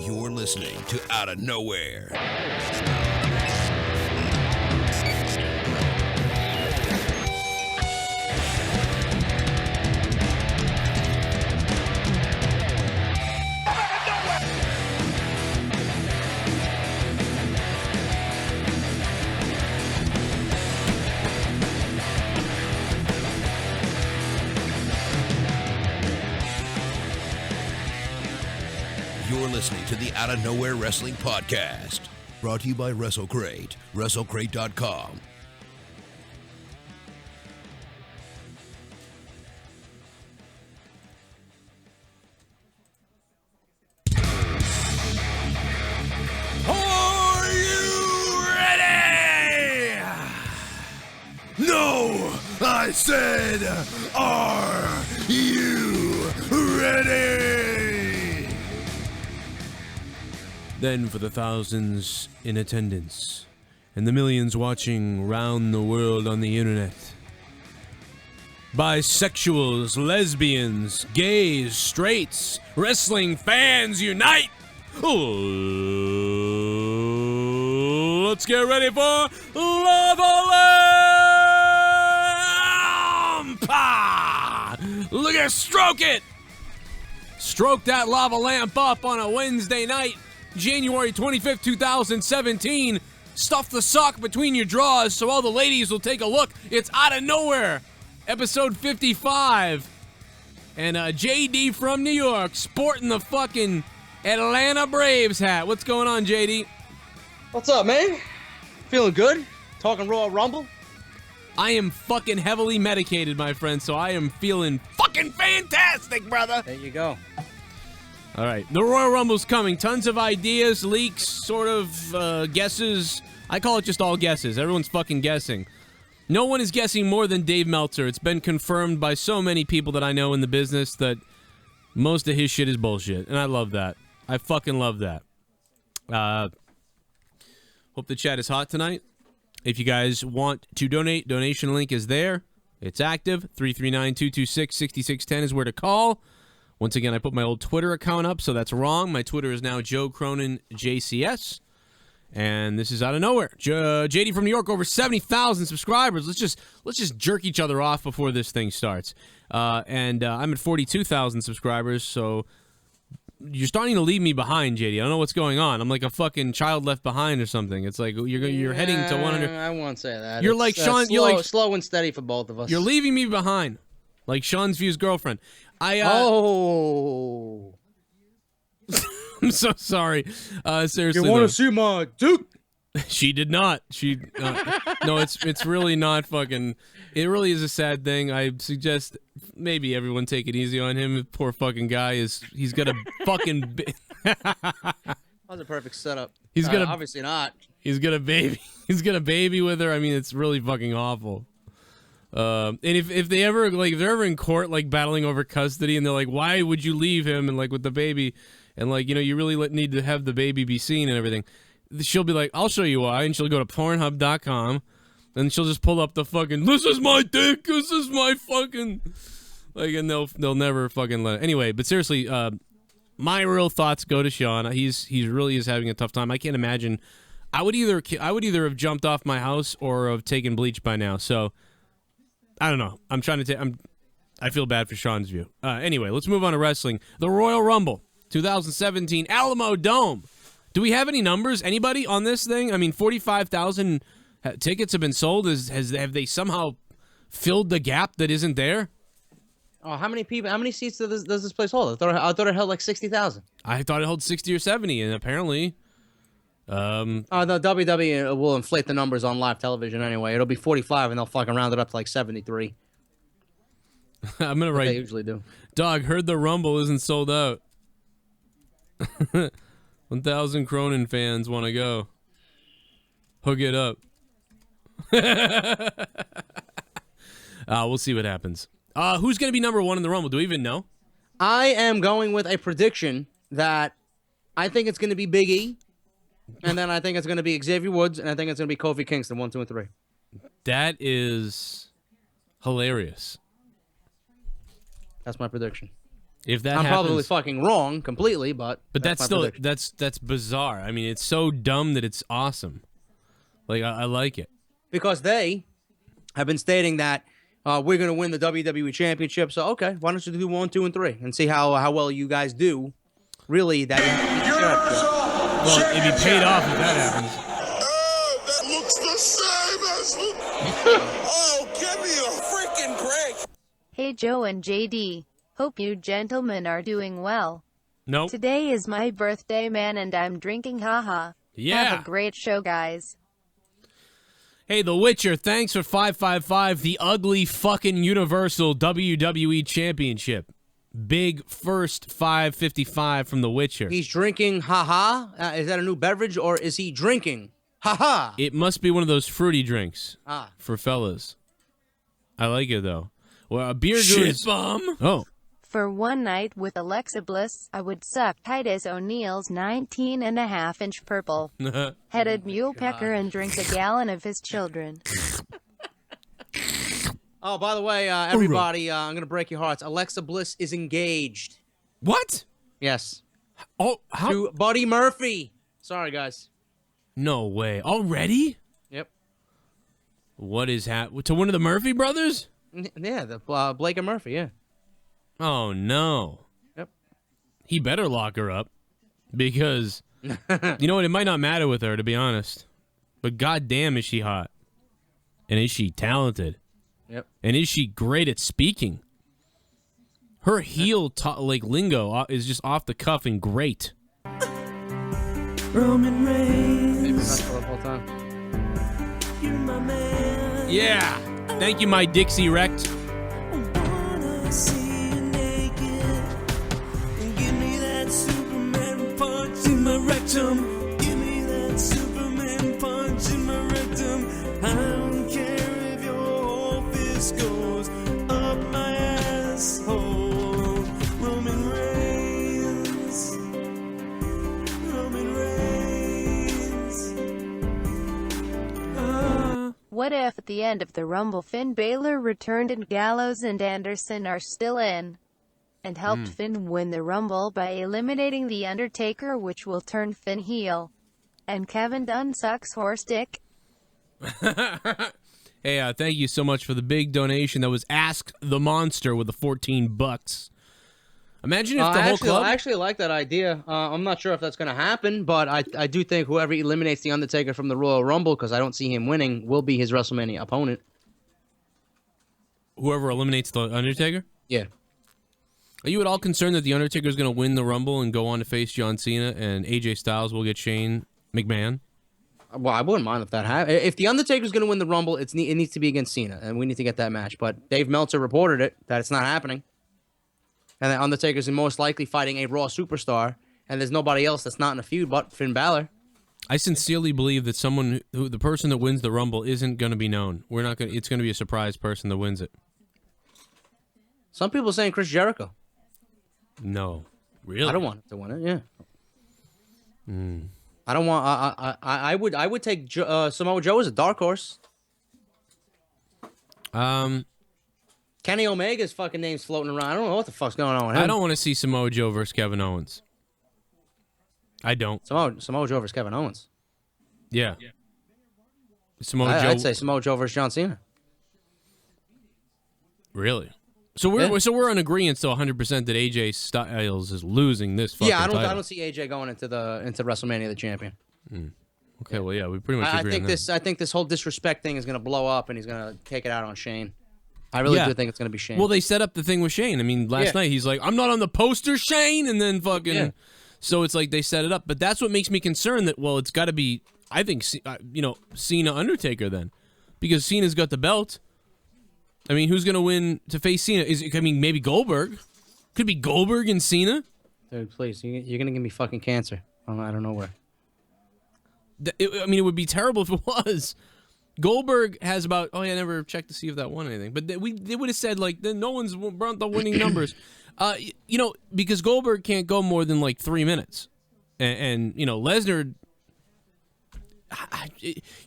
You're listening to Outta Nowhere. You're listening to the Outta Nowhere Wrestling Podcast, brought to you by WrestleCrate, WrestleCrate.com. Are you ready? No, I said, are you ready? Then for the thousands in attendance and the millions watching round the world on the internet. Bisexuals, lesbians, gays, straights, wrestling fans unite! Oh, let's get ready for Lava Lamp! Look at stroke it! Stroke that lava lamp up on a Wednesday night. January 25th, 2017. Stuff the sock between your drawers so all the ladies will take a look. It's Outta Nowhere, episode 55. And JD from New York, sporting the fucking Atlanta Braves hat. What's going on, JD? What's up, man? Feeling good? Talking Royal Rumble? I am fucking heavily medicated, my friend, so I am feeling fucking fantastic, brother. There you go. All right, the Royal Rumble's coming. Tons of ideas, leaks, sort of guesses. I call it just all guesses. Everyone's fucking guessing. No one is guessing more than Dave Meltzer. It's been confirmed by so many people that I know in the business that most of his shit is bullshit, and I love that. I fucking love that. Hope the chat is hot tonight. If you guys want to donate, donation link is there. It's active. 339-226-6610 is where to call. Once again, I put my old Twitter account up, so that's wrong. My Twitter is now Joe Cronin JCS, and this is Outta Nowhere. JD from New York, over 70,000 subscribers. Let's just jerk each other off before this thing starts. And I'm at 42,000 subscribers, so you're starting to leave me behind, JD. I don't know what's going on. I'm like a fucking child left behind or something. It's like you're heading to 100. I won't say that. You're like Sean. You're like slow and steady for both of us. You're leaving me behind, like Sean's View's girlfriend. Oh. I'm so sorry. Seriously, you want to see my dick? She did not. No, it's really not fucking. It really is a sad thing. I suggest maybe everyone take it easy on him. Poor fucking guy he's got a fucking. That was a perfect setup. He's gonna obviously not. He's got a baby. He's got a baby with her. I mean, it's really fucking awful. And if they're ever in court, like battling over custody, and they're like, why would you leave him? And like with the baby, and like, you know, you really need to have the baby be seen and everything. She'll be like, I'll show you why. And she'll go to Pornhub.com, and she'll just pull up the fucking, this is my dick, this is my fucking, like, and they'll never fucking let it. Anyway, but seriously, my real thoughts go to Sean. He really is having a tough time. I can't imagine. I would either have jumped off my house or have taken bleach by now. So I don't know. I feel bad for Sean's View. Anyway, let's move on to wrestling. The Royal Rumble 2017 Alamo Dome. Do we have any numbers? Anybody on this thing? I mean, 45,000 tickets have been sold. Have they somehow filled the gap that isn't there? Oh, how many seats does this place hold? I thought it held like 60,000. I thought it held 60 or 70, and apparently, the WWE will inflate the numbers on live television anyway. It'll be 45, and they'll fucking round it up to like 73. I'm gonna write. They usually do. Dog, heard the Rumble isn't sold out. 1,000 Cronin fans want to go. Hook it up. We'll see what happens. Who's going to be number one in the Rumble? Do we even know? I am going with a prediction that I think it's going to be Big E, and then I think it's going to be Xavier Woods, and I think it's going to be Kofi Kingston, 1, 2, and 3. That is hilarious. That's my prediction. If that I'm happens, probably fucking wrong completely, but that's my still prediction. that's bizarre. I mean, it's so dumb that it's awesome. Like I like it. Because they have been stating that we're going to win the WWE Championship. So, okay, why don't you do 1, 2, and 3 and see how well you guys do? Really, that well, if you paid off, if that happens. That looks the same as. Oh, give me a freaking break. Hey Joe and JD. Hope you gentlemen are doing well. Nope. Today is my birthday, man, and I'm drinking, haha. Yeah. Have a great show, guys. Hey, The Witcher, thanks for 555, the ugly fucking Universal WWE Championship. Big first 555 from The Witcher. He's drinking, haha. Is that a new beverage, or is he drinking, haha? It must be one of those fruity drinks Ah. for fellas. I like it, though. Well, a beer Shit bomb. Oh. For one night with Alexa Bliss, I would suck Titus O'Neil's 19.5-inch purple-headed mule pecker and drink a gallon of his children. Oh, by the way, everybody, I'm going to break your hearts. Alexa Bliss is engaged. What? Yes. Oh, how? To Buddy Murphy. Sorry, guys. No way. Already? Yep. What is to one of the Murphy brothers? Yeah, the Blake and Murphy, yeah. Oh, no. Yep. He better lock her up. Because, you know what, it might not matter with her, to be honest. But goddamn is she hot. And is she talented. Yep. And is she great at speaking. Her heel lingo is just off the cuff and great. Roman Reigns. Maybe that's for the whole time. You're my man. Yeah. Thank you, my Dixie Wrecked. Wanna see you naked. And give me that Superman punch in my rectum. Give me that Superman punch in my rectum. I don't care if your whole fist goes up my asshole. Roman Reigns. Roman Reigns. What if at the end of the Rumble Finn Balor returned and Gallows and Anderson are still in? And helped Finn win the Rumble by eliminating The Undertaker, which will turn Finn heel. And Kevin Dunn sucks horse dick. Hey, thank you so much for the big donation. That was Ask the Monster with the $14. Imagine if the whole club... I actually like that idea. I'm not sure if that's going to happen, but I do think whoever eliminates The Undertaker from the Royal Rumble, because I don't see him winning, will be his WrestleMania opponent. Whoever eliminates the Undertaker? Yeah. Are you at all concerned that the Undertaker is going to win the Rumble and go on to face John Cena, and AJ Styles will get Shane McMahon? Well, I wouldn't mind if that happened. If the Undertaker's going to win the Rumble, it needs to be against Cena, and we need to get that match. But Dave Meltzer reported it, that it's not happening. And the Undertaker's most likely fighting a Raw superstar, and there's nobody else that's not in a feud but Finn Balor. I sincerely believe that the person that wins the Rumble isn't going to be known. It's going to be a surprise person that wins it. Some people are saying Chris Jericho. No. Really? I don't want him to win it, yeah. I don't want... I would take Samoa Joe as a dark horse. Kenny Omega's fucking name's floating around. I don't know what the fuck's going on with him. I don't want to see Samoa Joe versus Kevin Owens. I don't. Samoa Joe versus Kevin Owens. Yeah. Samoa Joe. I'd say Samoa Joe versus John Cena. Really? So we're in agreement still 100% that AJ Styles is losing this fucking title. I don't see AJ going into WrestleMania the champion. Okay, well, yeah, we pretty much agree on that. I think this whole disrespect thing is going to blow up, and he's going to take it out on Shane. I really do think it's going to be Shane. Well, they set up the thing with Shane. I mean, last night he's like, I'm not on the poster, Shane, and then fucking... Yeah. So it's like they set it up. But that's what makes me concerned that, well, it's got to be, I think, Cena Undertaker then. Because Cena's got the belt. I mean, who's going to win to face Cena? Maybe Goldberg. Could be Goldberg and Cena. Dude, please, you're going to give me fucking cancer. I don't know where. It would be terrible if it was. Goldberg has about... Oh, yeah, I never checked to see if that won anything. But they would have said, like, no one's brought the winning numbers. Because Goldberg can't go more than, like, 3 minutes. And Lesnar...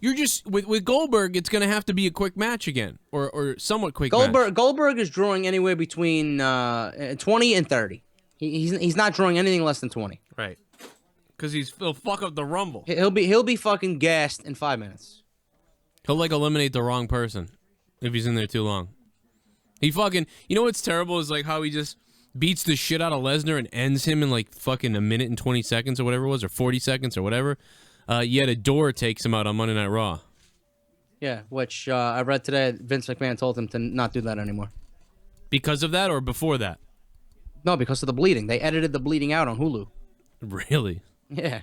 you're just with Goldberg. It's gonna have to be a quick match again, or somewhat quick. Match. Goldberg is drawing anywhere between 20 and 30. He's not drawing anything less than 20. Right. Because he'll fuck up the Rumble. He'll be fucking gassed in 5 minutes. He'll like eliminate the wrong person if he's in there too long. He fucking, you know what's terrible is like how he just beats the shit out of Lesnar and ends him in like fucking a minute and 20 seconds or whatever it was, or 40 seconds or whatever. Yet a door takes him out on Monday Night Raw. Yeah, which I read today. Vince McMahon told him to not do that anymore. Because of that or before that? No, because of the bleeding. They edited the bleeding out on Hulu. Really? Yeah.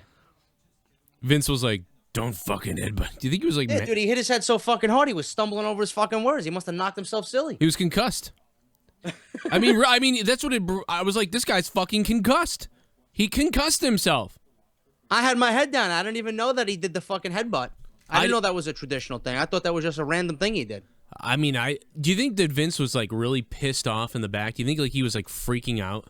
Vince was like, don't fucking headbutt. Do you think he was like... Yeah, dude, he hit his head so fucking hard he was stumbling over his fucking words. He must have knocked himself silly. He was concussed. I mean, that's what I was like, this guy's fucking concussed. He concussed himself. I had my head down. I didn't even know that he did the fucking headbutt. I didn't know that was a traditional thing. I thought that was just a random thing he did. I mean, do you think that Vince was like really pissed off in the back? Do you think like he was like freaking out?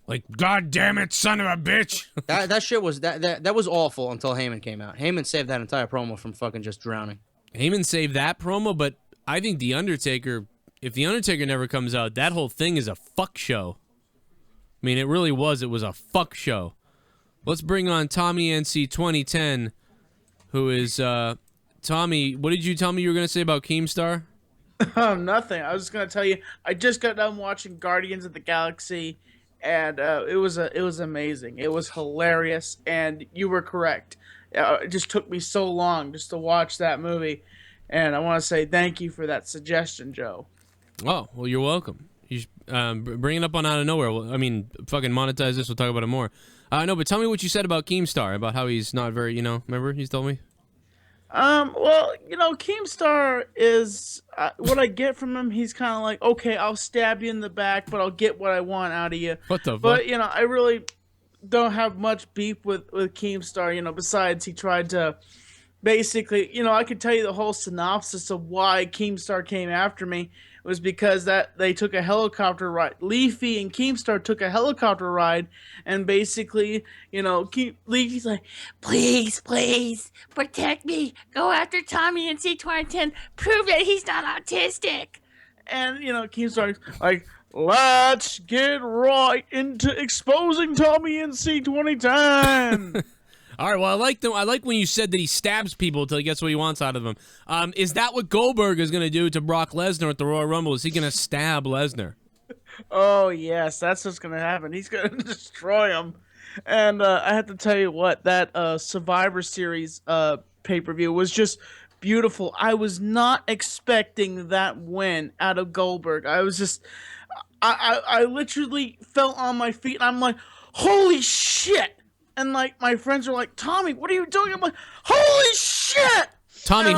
Like, God damn it, son of a bitch. that shit was that was awful until Heyman came out. Heyman saved that entire promo from fucking just drowning. Heyman saved that promo, but I think The Undertaker, if The Undertaker never comes out, that whole thing is a fuck show. I mean, it really was. It was a fuck show. Let's bring on Tommy NC 2010, who is, Tommy, what did you tell me you were going to say about Keemstar? Nothing. I was just going to tell you, I just got done watching Guardians of the Galaxy, and it was amazing. It was hilarious, and you were correct. It just took me so long just to watch that movie, and I want to say thank you for that suggestion, Joe. Oh, well, you're welcome. You bring it up on out of nowhere. Well, I mean, fucking monetize this. We'll talk about it more. No, but tell me what you said about Keemstar, about how he's not very, remember you told me? Well, Keemstar is, what I get from him, he's kind of like, okay, I'll stab you in the back, but I'll get what I want out of you. What the fuck? But, I really don't have much beef with Keemstar, besides he tried to basically, I could tell you the whole synopsis of why Keemstar came after me. It was because that they took a helicopter ride. Leafy and Keemstar took a helicopter ride, and basically, Leafy's like, please, protect me. Go after Tommy and C2010. Prove that he's not autistic. And, Keemstar's like, let's get right into exposing Tommy and C2010. All right, well, I like when you said that he stabs people until he gets what he wants out of them. Is that what Goldberg is going to do to Brock Lesnar at the Royal Rumble? Is he going to stab Lesnar? Oh, yes, that's what's going to happen. He's going to destroy him. And I have to tell you what, that Survivor Series pay-per-view was just beautiful. I was not expecting that win out of Goldberg. I was just... I literally fell on my feet, and I'm like, holy shit! And like my friends are like, Tommy, what are you doing? I'm like, holy shit! Tommy,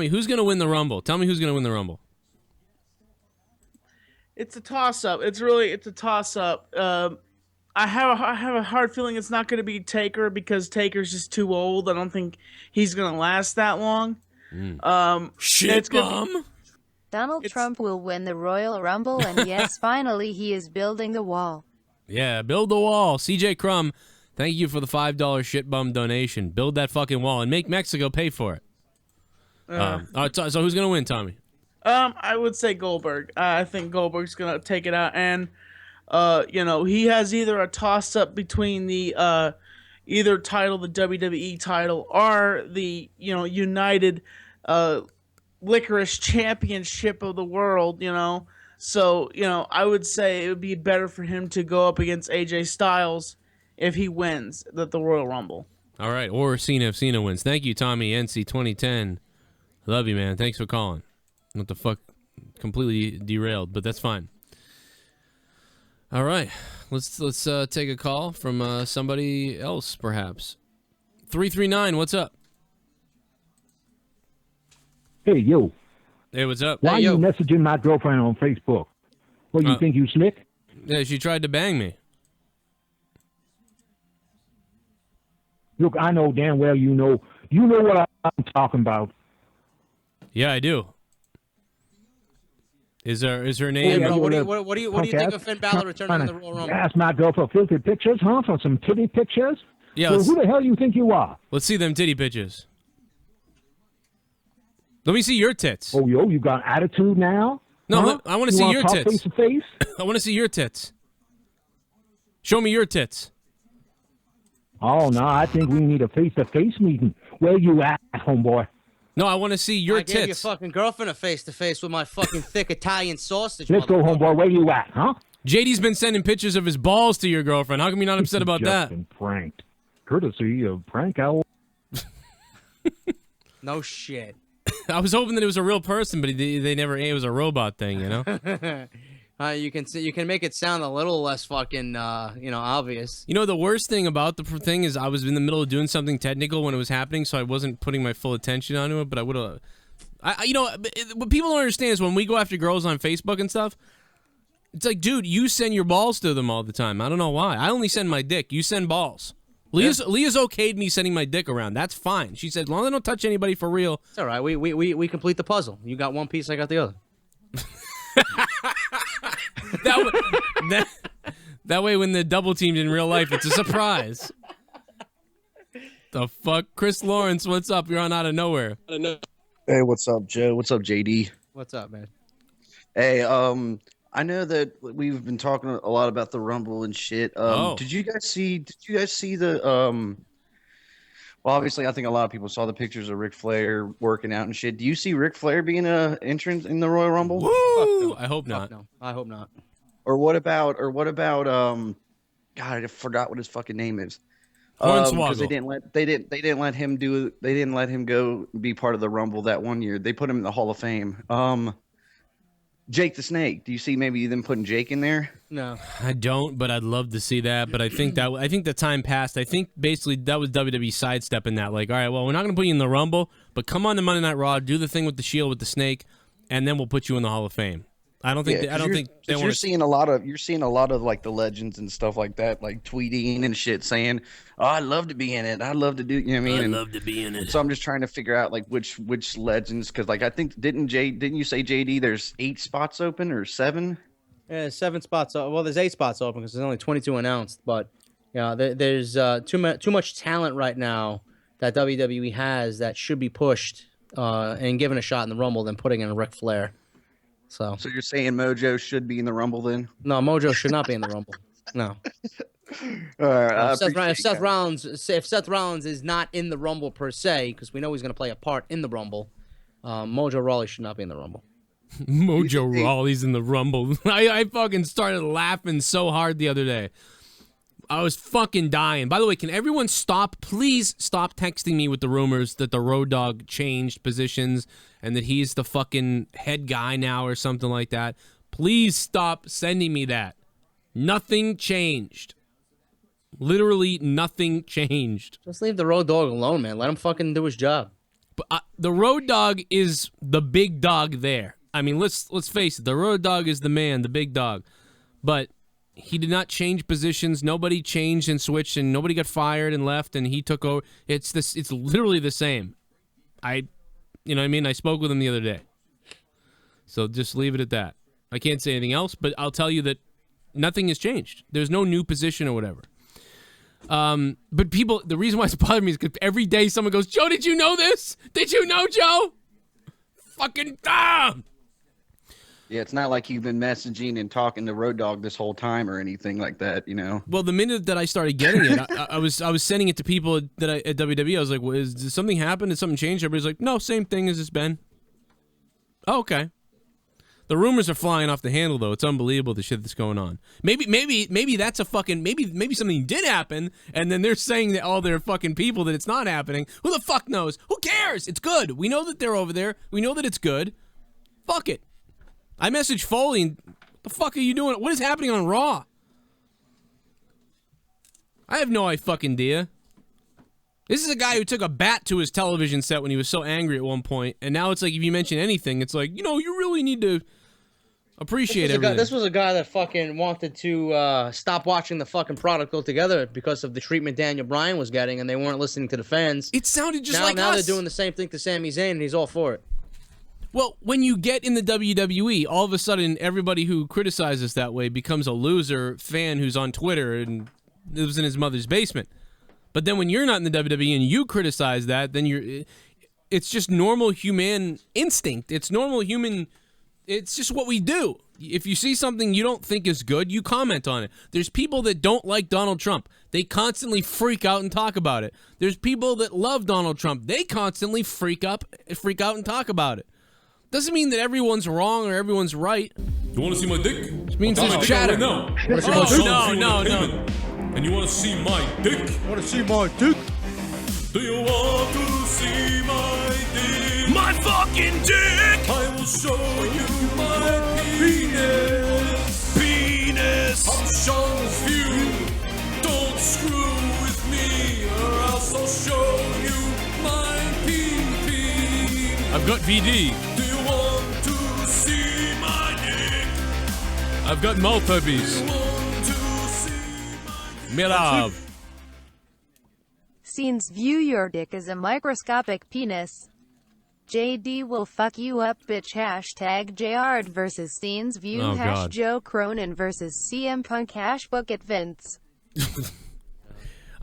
who's gonna win the Rumble? Tell me who's gonna win the Rumble. It's a toss-up. It's a toss-up. I have a hard feeling it's not gonna be Taker because Taker's just too old. I don't think he's gonna last that long. Shit bomb. Donald Trump will win the Royal Rumble, and yes, finally he is building the wall. Yeah, build the wall. CJ Crum, thank you for the $5 shit bum donation. Build that fucking wall and make Mexico pay for it. So who's gonna win, Tommy? I would say Goldberg. I think Goldberg's gonna take it out, and he has either a toss up between the either title, the WWE title, or the United Licorice Championship of the world. So I would say it would be better for him to go up against AJ Styles if he wins the Royal Rumble. All right, or Cena if Cena wins. Thank you, Tommy NC 2010. Love you, man. Thanks for calling. What the fuck? Completely derailed, but that's fine. All right, let's take a call from somebody else, perhaps. 339, what's up? Hey, yo. Hey, what's up? Why Hey, you messaging my girlfriend on Facebook? What, you think you slick? Yeah, she tried to bang me. Look, I know damn well you know what I'm talking about. Yeah, I do. Is her name? Hey, bro, what do you think of Finn Balor returning to the Royal Rumble? Ask my girl for filthy pictures, huh? For some titty pictures? Yeah. So who the hell you think you are? Let's see them titty pictures. Let me see your tits. Oh, yo, you got attitude now? No, Huh? I want to You see wanna your talk tits. face to face? I want to see your tits. Show me your tits. Oh, no, I think we need a face-to-face meeting. Where you at, homeboy? No, I want to see your I gave your tits. fucking girlfriend a face-to-face with my fucking thick Italian sausage. Let's go, homeboy. Where you at, huh? JD's been sending pictures of his balls to your girlfriend. How come you're not upset about Just that? been pranked. Courtesy of Prank Owl. No shit. I was hoping that it was a real person, but they never. It was a robot thing, you know. You can make it sound a little less fucking obvious. You know, the worst thing about the thing is I was in the middle of doing something technical when it was happening, so I wasn't putting my full attention onto it. But I would have. What people don't understand is when we go after girls on Facebook and stuff, it's like, dude, you send your balls to them all the time. I don't know why. I only send my dick. You send balls. Leah's okayed me sending my dick around. That's fine. She said, as long as I don't touch anybody for real. It's all right. We complete the puzzle. You got one piece, I got the other. That way, when the double teamed in real life, it's a surprise. The fuck, Chris Lawrence, what's up? You're on Out of Nowhere. Hey, what's up, Joe? What's up, JD? What's up, man? Hey, I know that we've been talking a lot about the Rumble and shit. Did you guys see the Well, obviously, I think a lot of people saw the pictures of Ric Flair working out and shit. Do you see Ric Flair being an entrant in the Royal Rumble? Woo! No. I hope not. No, I hope not. Or what about God, I forgot what his fucking name is. Hornswoggle. They didn't let him go be part of the Rumble that one year. They put him in the Hall of Fame. Jake the Snake. Do you see maybe them putting Jake in there? No, I don't, but I'd love to see that. But I think the time passed. I think basically that was WWE sidestepping that. Like, all right, well, we're not gonna put you in the Rumble, but come on to Monday Night Raw, do the thing with the Shield with the Snake, and then we'll put you in the Hall of Fame. I don't think. You're seeing a lot of like the legends and stuff like that, like tweeting and shit, saying, "Oh, I'd love to be in it. I'd love to do." You know what I mean? I'd love to be in it. So I'm just trying to figure out like which legends, because like I think didn't you say, JD, there's 8 spots open or 7? Yeah, 7 spots. Well, there's 8 spots open because there's only 22 announced. But yeah, there's too much talent right now that WWE has that should be pushed and given a shot in the Rumble than putting in a Ric Flair. So you're saying Mojo should be in the Rumble then? No, Mojo should not be in the Rumble. No. All right. If Seth Rollins is not in the Rumble per se, because we know he's going to play a part in the Rumble, Mojo Rawley should not be in the Rumble. Mojo Rawley's in the Rumble. I fucking started laughing so hard the other day. I was fucking dying. By the way, can everyone please stop texting me with the rumors that the Road Dogg changed positions and that he's the fucking head guy now or something like that. Please stop sending me that. Nothing changed. Literally nothing changed. Just leave the Road Dogg alone, man. Let him fucking do his job. But the Road Dogg is the big dog there. I mean, let's face it. The Road Dogg is the man, the big dog. But he did not change positions. Nobody changed and switched, and nobody got fired and left, and he took over. It's literally the same. You know what I mean? I spoke with him the other day. So just leave it at that. I can't say anything else, but I'll tell you that nothing has changed. There's no new position or whatever. But people, the reason why it's bothering me is because every day someone goes, Joe, did you know this? Did you know, Joe? Fucking dumb. Yeah, it's not like you've been messaging and talking to Road Dogg this whole time or anything like that, you know? Well, the minute that I started getting it, I was sending it to people at WWE. I was like, did something happen? Did something change? Everybody's like, no, same thing as it's been. Oh, okay. The rumors are flying off the handle, though. It's unbelievable the shit that's going on. Maybe that's a fucking maybe something did happen, and then they're saying that all their fucking people that it's not happening. Who the fuck knows? Who cares? It's good. We know that they're over there. We know that it's good. Fuck it. I messaged Foley, and what the fuck are you doing? What is happening on Raw? I have no fucking idea. This is a guy who took a bat to his television set when he was so angry at one point, and now it's like if you mention anything, it's like, you know, you really need to appreciate everything. This was a guy that fucking wanted to stop watching the fucking product altogether because of the treatment Daniel Bryan was getting, and they weren't listening to the fans. It sounded just like us. Now they're doing the same thing to Sami Zayn, and he's all for it. Well, when you get in the WWE, all of a sudden everybody who criticizes that way becomes a loser fan who's on Twitter and lives in his mother's basement. But then when you're not in the WWE and you criticize that, then it's just normal human instinct. It's normal human. It's just what we do. If you see something you don't think is good, you comment on it. There's people that don't like Donald Trump. They constantly freak out and talk about it. There's people that love Donald Trump. They constantly freak out and talk about it. Doesn't mean that everyone's wrong or everyone's right. You want to see my dick? It means there's chatter. No. No. And you want to see my dick? Want to see my dick? Do you want to see my dick? My fucking dick! I will show you my penis. Penis! I'm Sean's view. Don't screw with me, or else I'll show you my pee-pee. I've got VD. Do you want to see my dick? I've got mouth herpes. Do you want to see my dick? Me love. Scenes view your dick as a microscopic penis. JD will fuck you up, bitch. Hashtag JR versus Scenes view. Oh, hash God. Joe Cronin versus CM Punk. Hash Bucket Vince.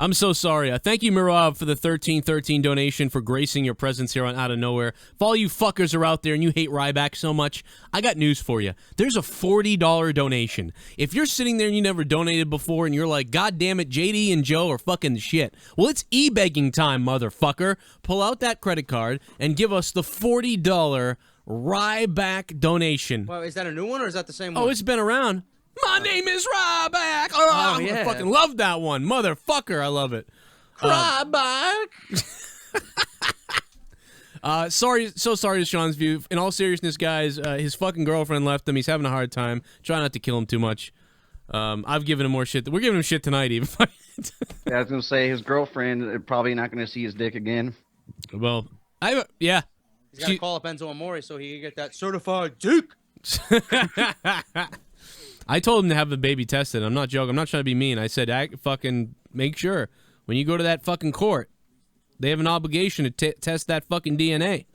I'm so sorry. Thank you, Mirab, for the 1313 donation for gracing your presence here on Out of Nowhere. If all you fuckers are out there and you hate RYBACK so much, I got news for you. There's a $40 donation. If you're sitting there and you never donated before and you're like, God damn it, JD and Joe are fucking the shit. Well, it's e-begging time, motherfucker. Pull out that credit card and give us the $40 RYBACK donation. Well, is that a new one or is that the same one? Oh, it's been around. My name is Ryback. Oh, yeah. I fucking love that one. Motherfucker, I love it. Ryback. So sorry to Sean's view. In all seriousness, guys, his fucking girlfriend left him. He's having a hard time. Try not to kill him too much. I've given him more shit. We're giving him shit tonight, even. Yeah, I was gonna say his girlfriend probably not gonna see his dick again. Well, He's yeah. got to call up Enzo Amore so he can get that certified dick. I told him to have the baby tested. I'm not joking. I'm not trying to be mean. I said, fucking make sure when you go to that fucking court, they have an obligation to test that fucking DNA.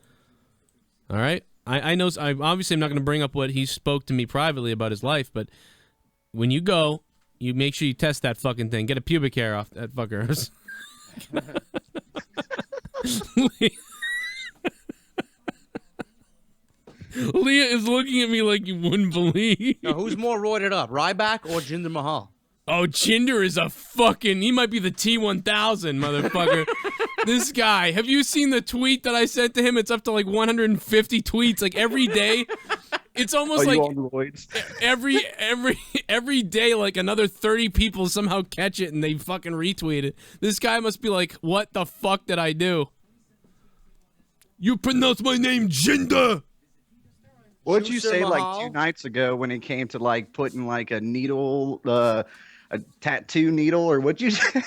All right? I know. Obviously, I'm not going to bring up what he spoke to me privately about his life, but when you go, you make sure you test that fucking thing. Get a pubic hair off that fucker. Leah is looking at me like you wouldn't believe. Now, who's more roided up, Ryback or Jinder Mahal? Oh, Jinder is a fucking... He might be the T-1000, motherfucker. This guy. Have you seen the tweet that I sent to him? It's up to like 150 tweets, like every day. It's almost like every day, like another 30 people somehow catch it and they fucking retweet it. This guy must be like, what the fuck did I do? You pronounce my name Jinder. What'd you say Mahal? like 2 nights ago when it came to like putting like a needle, a tattoo needle, or what'd you say?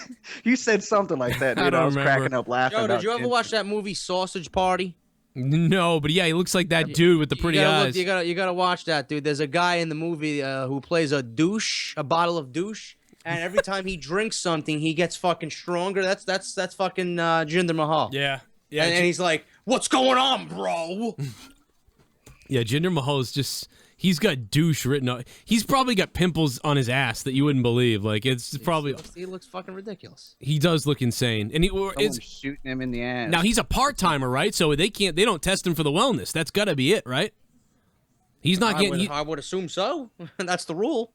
You said something like that, dude. I was cracking up laughing. Yo, did you ever watch that movie Sausage Party? No, but yeah, he looks like that dude with the pretty eyes. You gotta watch that, dude. There's a guy in the movie who plays a bottle of douche, and every time he drinks something, he gets fucking stronger. That's fucking Jinder Mahal. Yeah. And he's like, "What's going on, bro?" Yeah, Jinder Mahal is just... He's got douche written up. He's probably got pimples on his ass that you wouldn't believe. Like, it's probably... He looks fucking ridiculous. He does look insane. And Someone's shooting him in the ass. Now, he's a part-timer, right? So they don't test him for the wellness. That's got to be it, right? He's not getting... I would assume so. That's the rule.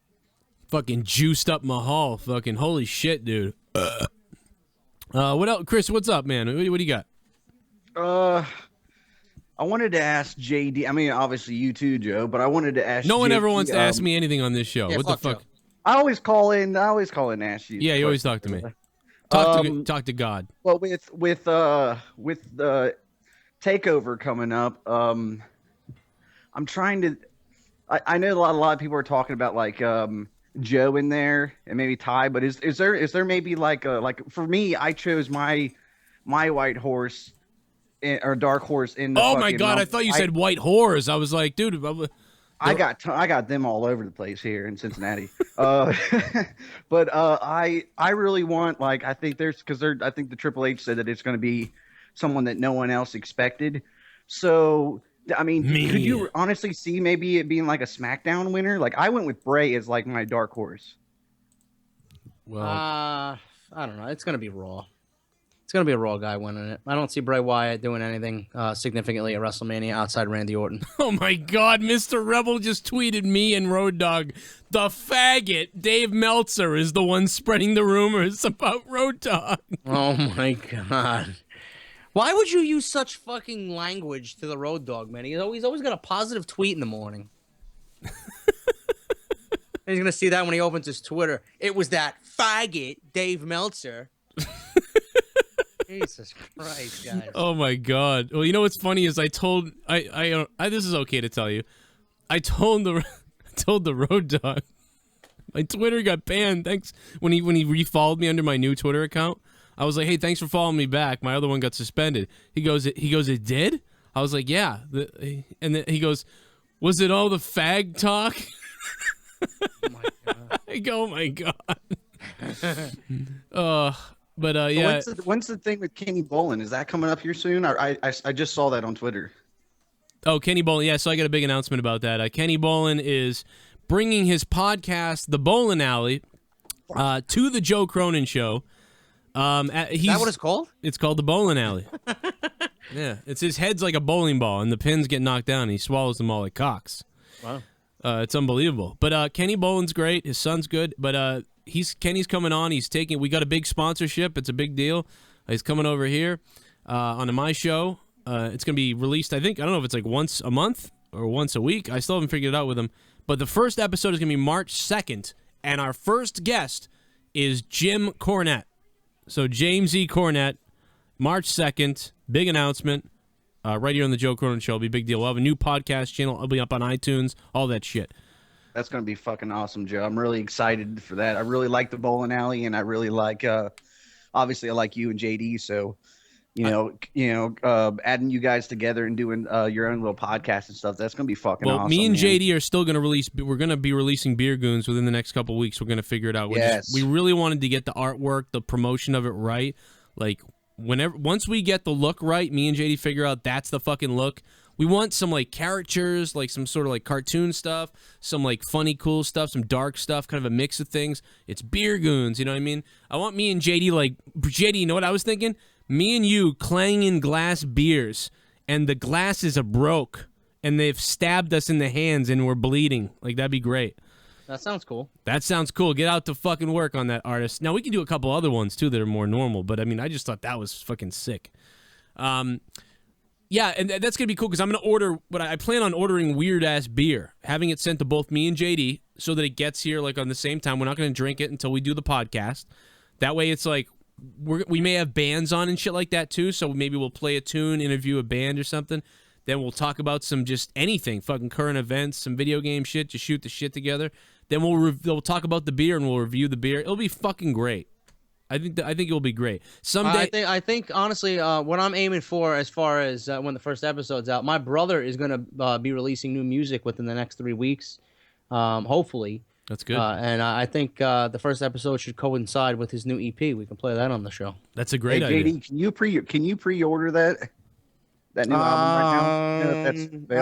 Fucking juiced up Mahal. Fucking holy shit, dude. What else? Chris, what's up, man? What do you got? I wanted to ask JD. I mean, obviously you too, Joe. But I wanted to ask. No one JD, ever wants to ask me anything on this show. Yeah, what the fuck? Joe. I always call in. And ask you. Yeah, you always talk to me. Talk to God. Well, with the takeover coming up, I'm trying to. I know a lot of people are talking about like Joe in there and maybe Ty, but is there maybe like for me, I chose my white horse. Or dark horse in the oh my god! I thought you said white horse. I was like, dude, I got them all over the place here in Cincinnati. But I really want I think I think the Triple H said that it's going to be someone that no one else expected. So I mean, could you honestly see maybe it being like a SmackDown winner? Like I went with Bray as like my dark horse. Well, I don't know. It's gonna be Raw. It's gonna be a Raw guy winning it. I don't see Bray Wyatt doing anything significantly at WrestleMania outside Randy Orton. Oh my God, Mr. Rebel just tweeted me and Road Dogg. The faggot Dave Meltzer is the one spreading the rumors about Road Dogg. Oh my God. Why would you use such fucking language to the Road Dogg, man? He's always got a positive tweet in the morning. He's gonna see that when he opens his Twitter. It was that faggot Dave Meltzer. Jesus Christ, guys. Oh my God. Well, you know what's funny is I this is okay to tell you. I told the Road Dogg. My Twitter got banned. Thanks when he refollowed me under my new Twitter account. I was like, hey, thanks for following me back. My other one got suspended. He goes, it did? I was like, yeah. And then he goes, was it all the fag talk? Oh my God. I go, oh my God. But yeah. When's the thing with Kenny Bolin? Is that coming up here soon? I just saw that on Twitter. Oh, Kenny Bolin. Yeah, so I got a big announcement about that. Kenny Bolin is bringing his podcast, The Bolin Alley, to the Joe Cronin Show. Is that what it's called? It's called The Bolin Alley. Yeah, his head's like a bowling ball, and the pins get knocked down, and he swallows them all like cocks. Wow. It's unbelievable. But Kenny Bolin's great. His son's good. But Kenny's coming on. We got a big sponsorship. It's a big deal. He's coming over here on my show. It's going to be released, I don't know if it's like once a month or once a week. I still haven't figured it out with him. But the first episode is going to be March 2nd. And our first guest is Jim Cornette. So James E. Cornette, March 2nd. Big announcement. Right here on the Joe Cronin Show. It'll be a big deal. We'll have a new podcast channel. It'll be up on iTunes, all that shit. That's going to be fucking awesome, Joe. I'm really excited for that. I really like the bowling alley, and I really like, obviously, I like you and JD. So, adding you guys together and doing your own little podcast and stuff, that's going to be fucking awesome. Me and JD are still going to release. We're going to be releasing Beer Goons within the next couple of weeks. We're going to figure it out. We really wanted to get the artwork, the promotion of it right. Like, once we get the look right, me and JD figure out that's the fucking look. We want some like characters, like some sort of like cartoon stuff, some like funny, cool stuff, some dark stuff, kind of a mix of things. It's Beer Goons, you know what I mean? I want me and JD JD, you know what I was thinking? Me and you clanging glass beers, and the glasses are broke, and they've stabbed us in the hands, and we're bleeding. Like, that'd be great. That sounds cool. That sounds cool. Get out to fucking work on that, artist. Now, we can do a couple other ones, too, that are more normal, but, I mean, I just thought that was fucking sick. Yeah, and that's going to be cool, because I'm going to order, I plan on ordering weird-ass beer, having it sent to both me and JD, so that it gets here, like, on the same time. We're not going to drink it until we do the podcast. That way, it's like, we may have bands on and shit like that, too, so maybe we'll play a tune, interview a band or something. Then we'll talk about some just anything, fucking current events, some video game shit, just shoot the shit together. Then we'll talk about the beer and we'll review the beer. It'll be fucking great. I think it'll be great. Someday, I think honestly, what I'm aiming for as far as when the first episode's out, my brother is gonna be releasing new music within the next 3 weeks, hopefully. That's good. And I think the first episode should coincide with his new EP. We can play that on the show. That's a great idea. JD, can you pre-order that new album right now?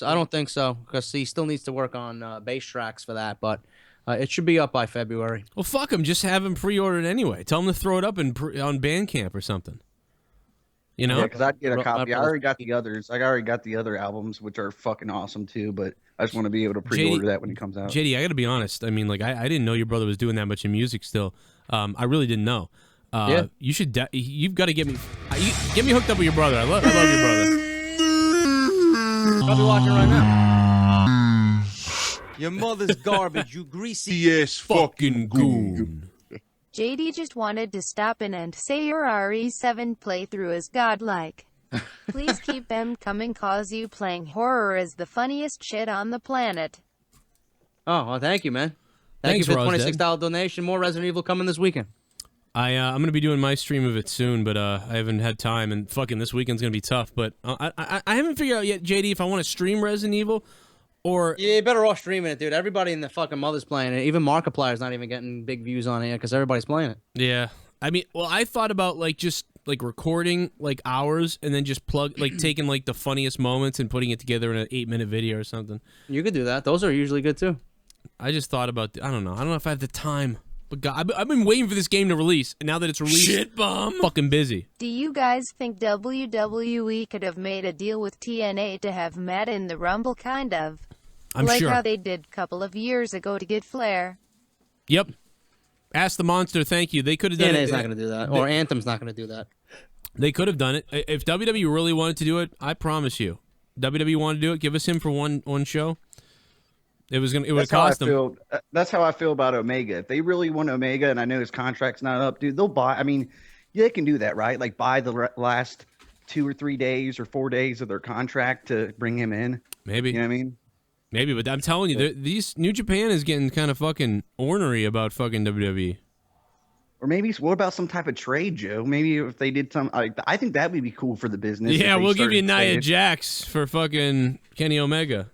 I don't think so because he still needs to work on bass tracks for that, but it should be up by February. Well, fuck him. Just have him pre-ordered anyway. Tell him to throw it up on Bandcamp or something. You know? Yeah, because I'd get a copy. I already got the others. I already got the other albums, which are fucking awesome too, but I just want to be able to pre-order that when it comes out. JD, I got to be honest. I mean, like, I didn't know your brother was doing that much in music still. I really didn't know. Yeah. You should. You've got to get me hooked up with your brother. I love your brother. Probably watching right now. Your mother's garbage, you greasy. Yes, fucking goon. JD just wanted to stop in and say your RE7 playthrough is godlike. Please keep them coming cause you playing horror is the funniest shit on the planet. Oh, well, thank you, man. Thanks, Thank you for the Rosdad. $26 donation. More Resident Evil coming this weekend. I'm gonna be doing my stream of it soon, but I haven't had time, and fucking this weekend's gonna be tough. But I haven't figured out yet, JD, if I want to stream Resident Evil or Yeah, you're better off streaming it, dude. Everybody in the fucking mother's playing it. Even Markiplier's not even getting big views on it yet because everybody's playing it. Yeah, I mean, well, I thought about like just like recording like hours and then just taking like the funniest moments and putting it together in an 8-minute video or something. You could do that. Those are usually good too. I just thought about I don't know if I have the time But God, I've been waiting for this game to release, and now that it's released, Shit bomb. fucking busy. Do you guys think WWE could have made a deal with TNA to have Matt in the Rumble, kind of? I'm like sure. how they did a couple of years ago to get Flair. Yep. Ask the Monster, thank you. They could have done it. TNA's not going to do that. Or Anthem's not going to do that. They could have done it. If WWE really wanted to do it, I promise you. WWE wanted to do it, give us him for one show. It would have cost them. That's how I feel about Omega. If they really want Omega, and I know his contract's not up, dude, they'll buy. I mean, yeah, they can do that, right? Like buy the last 2 or 3 days or 4 days of their contract to bring him in. Maybe. You know what I mean? Maybe, but I'm telling you, these New Japan is getting kind of fucking ornery about fucking WWE. Or maybe what about some type of trade, Joe? Maybe if they did some, I think that would be cool for the business. Yeah, we'll give you Nia Jax for fucking Kenny Omega.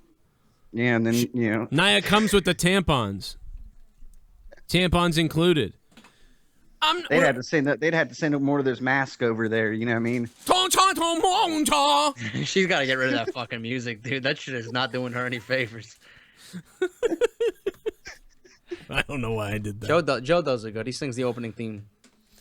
Yeah, and then Nia comes with the tampons. Tampons included. They'd have to send more of those masks over there. You know what I mean? She's got to get rid of that fucking music, dude. That shit is not doing her any favors. I don't know why I did that. Joe does it good. He sings the opening theme.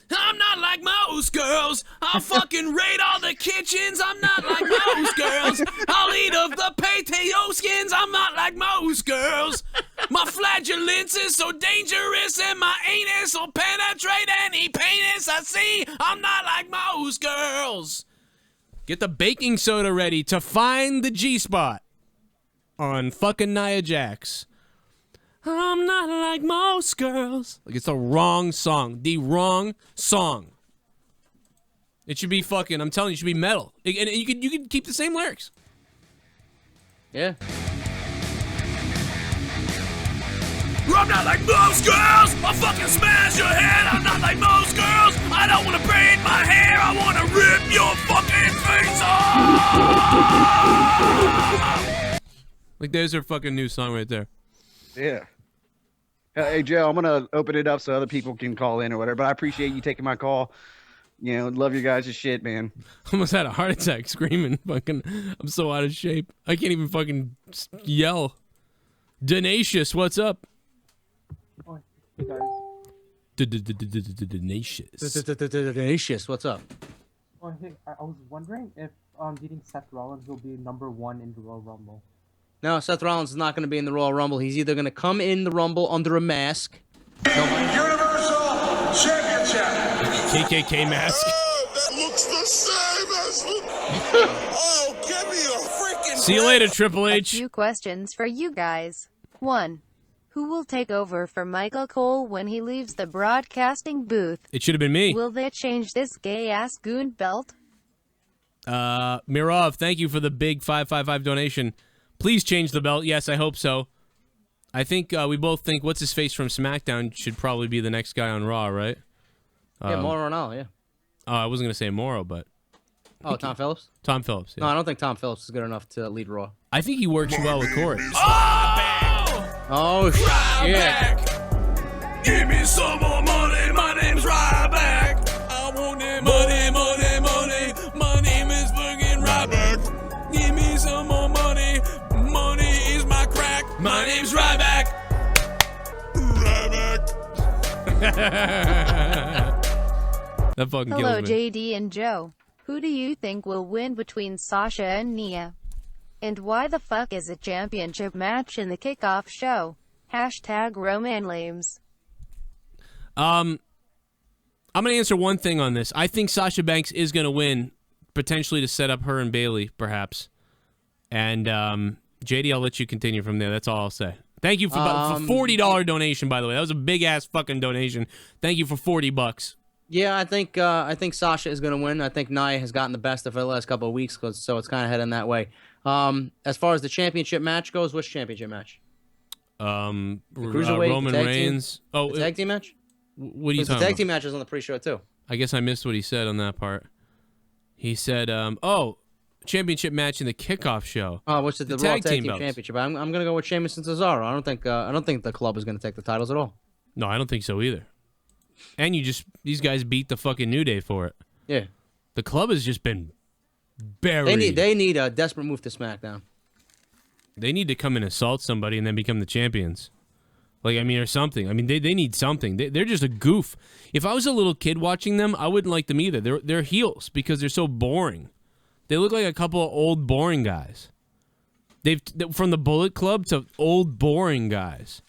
I'm not like most girls. I'll fucking raid all the kitchens. I'm not like most girls. I'll eat of the potato skins. I'm not like most girls. My flatulence is so dangerous, and my anus will penetrate any penis I see. I'm not like most girls. Get the baking soda ready to find the G-spot on fucking Nia Jax. I'm not like most girls. Like, it's the wrong song. The wrong song. It should be fucking, I'm telling you, it should be metal. And you could keep the same lyrics. Yeah. I'm not like most girls. I'll fucking smash your head. I'm not like most girls. I don't want to braid my hair. I want to rip your fucking face off. Like, there's her fucking new song right there. Yeah. Hey, Joe, I'm going to open it up so other people can call in or whatever, but I appreciate you taking my call. You know, love your guys' shit, man. Almost had a heart attack screaming. Fucking, I'm so out of shape. I can't even fucking yell. Donacious, what's up? Donacious, what's up? Oh, hey, I was wondering if do you think Seth Rollins will be #1 in the Royal Rumble? No, Seth Rollins is not going to be in the Royal Rumble. He's either going to come in the Rumble under a mask. Universal Championship. KKK mask. Oh, that looks the same as. Oh, give me a freaking. See you later, Triple H. A few questions for you guys. 1. Who will take over for Michael Cole when he leaves the broadcasting booth? It should have been me. Will they change this gay-ass goon belt? Mirov, thank you for the big 555 donation. Please change the belt. Yes, I hope so. I think we both think what's-his-face from SmackDown should probably be the next guy on Raw, right? Yeah, Mauro Ranallo, yeah. Oh, I wasn't going to say Mauro, but... Oh, Tom Phillips? Tom Phillips, yeah. No, I don't think Tom Phillips is good enough to lead Raw. I think he works well with Corey. Oh, shit. Give me some more money. My name's RYBACK. I want that money, money, money. My name is fucking RYBACK. Give me some more money. Money is my crack. My name's RYBACK. That fucking Hello, kills me. JD and Joe. Who do you think will win between Sasha and Nia? And why the fuck is a championship match in the kickoff show? #RomanLames. I'm going to answer one thing on this. I think Sasha Banks is going to win, potentially to set up her and Bayley, perhaps. And JD, I'll let you continue from there. That's all I'll say. Thank you for $40 donation, by the way. That was a big-ass fucking donation. Thank you for $40. Yeah, I think Sasha is going to win. I think Nia has gotten the best of her the last couple of weeks, so it's kind of heading that way. As far as the championship match goes, which championship match? Roman Reigns. Oh, the tag team match? What are you talking about? The tag team match is on the pre-show too. I guess I missed what he said on that part. He said, championship match in the kickoff show. Oh, which is the Raw Tag Team Championship. I'm gonna go with Sheamus and Cesaro. I don't think the club is gonna take the titles at all. No, I don't think so either. And these guys beat the fucking New Day for it. Yeah. The club has just been buried. They need a desperate move to SmackDown. They need to come and assault somebody and then become the champions. Like, I mean, or something. I mean, they need something. They're just a goof. If I was a little kid watching them, I wouldn't like them either. They're heels because they're so boring. They look like a couple of old, boring guys. From the Bullet Club to old, boring guys.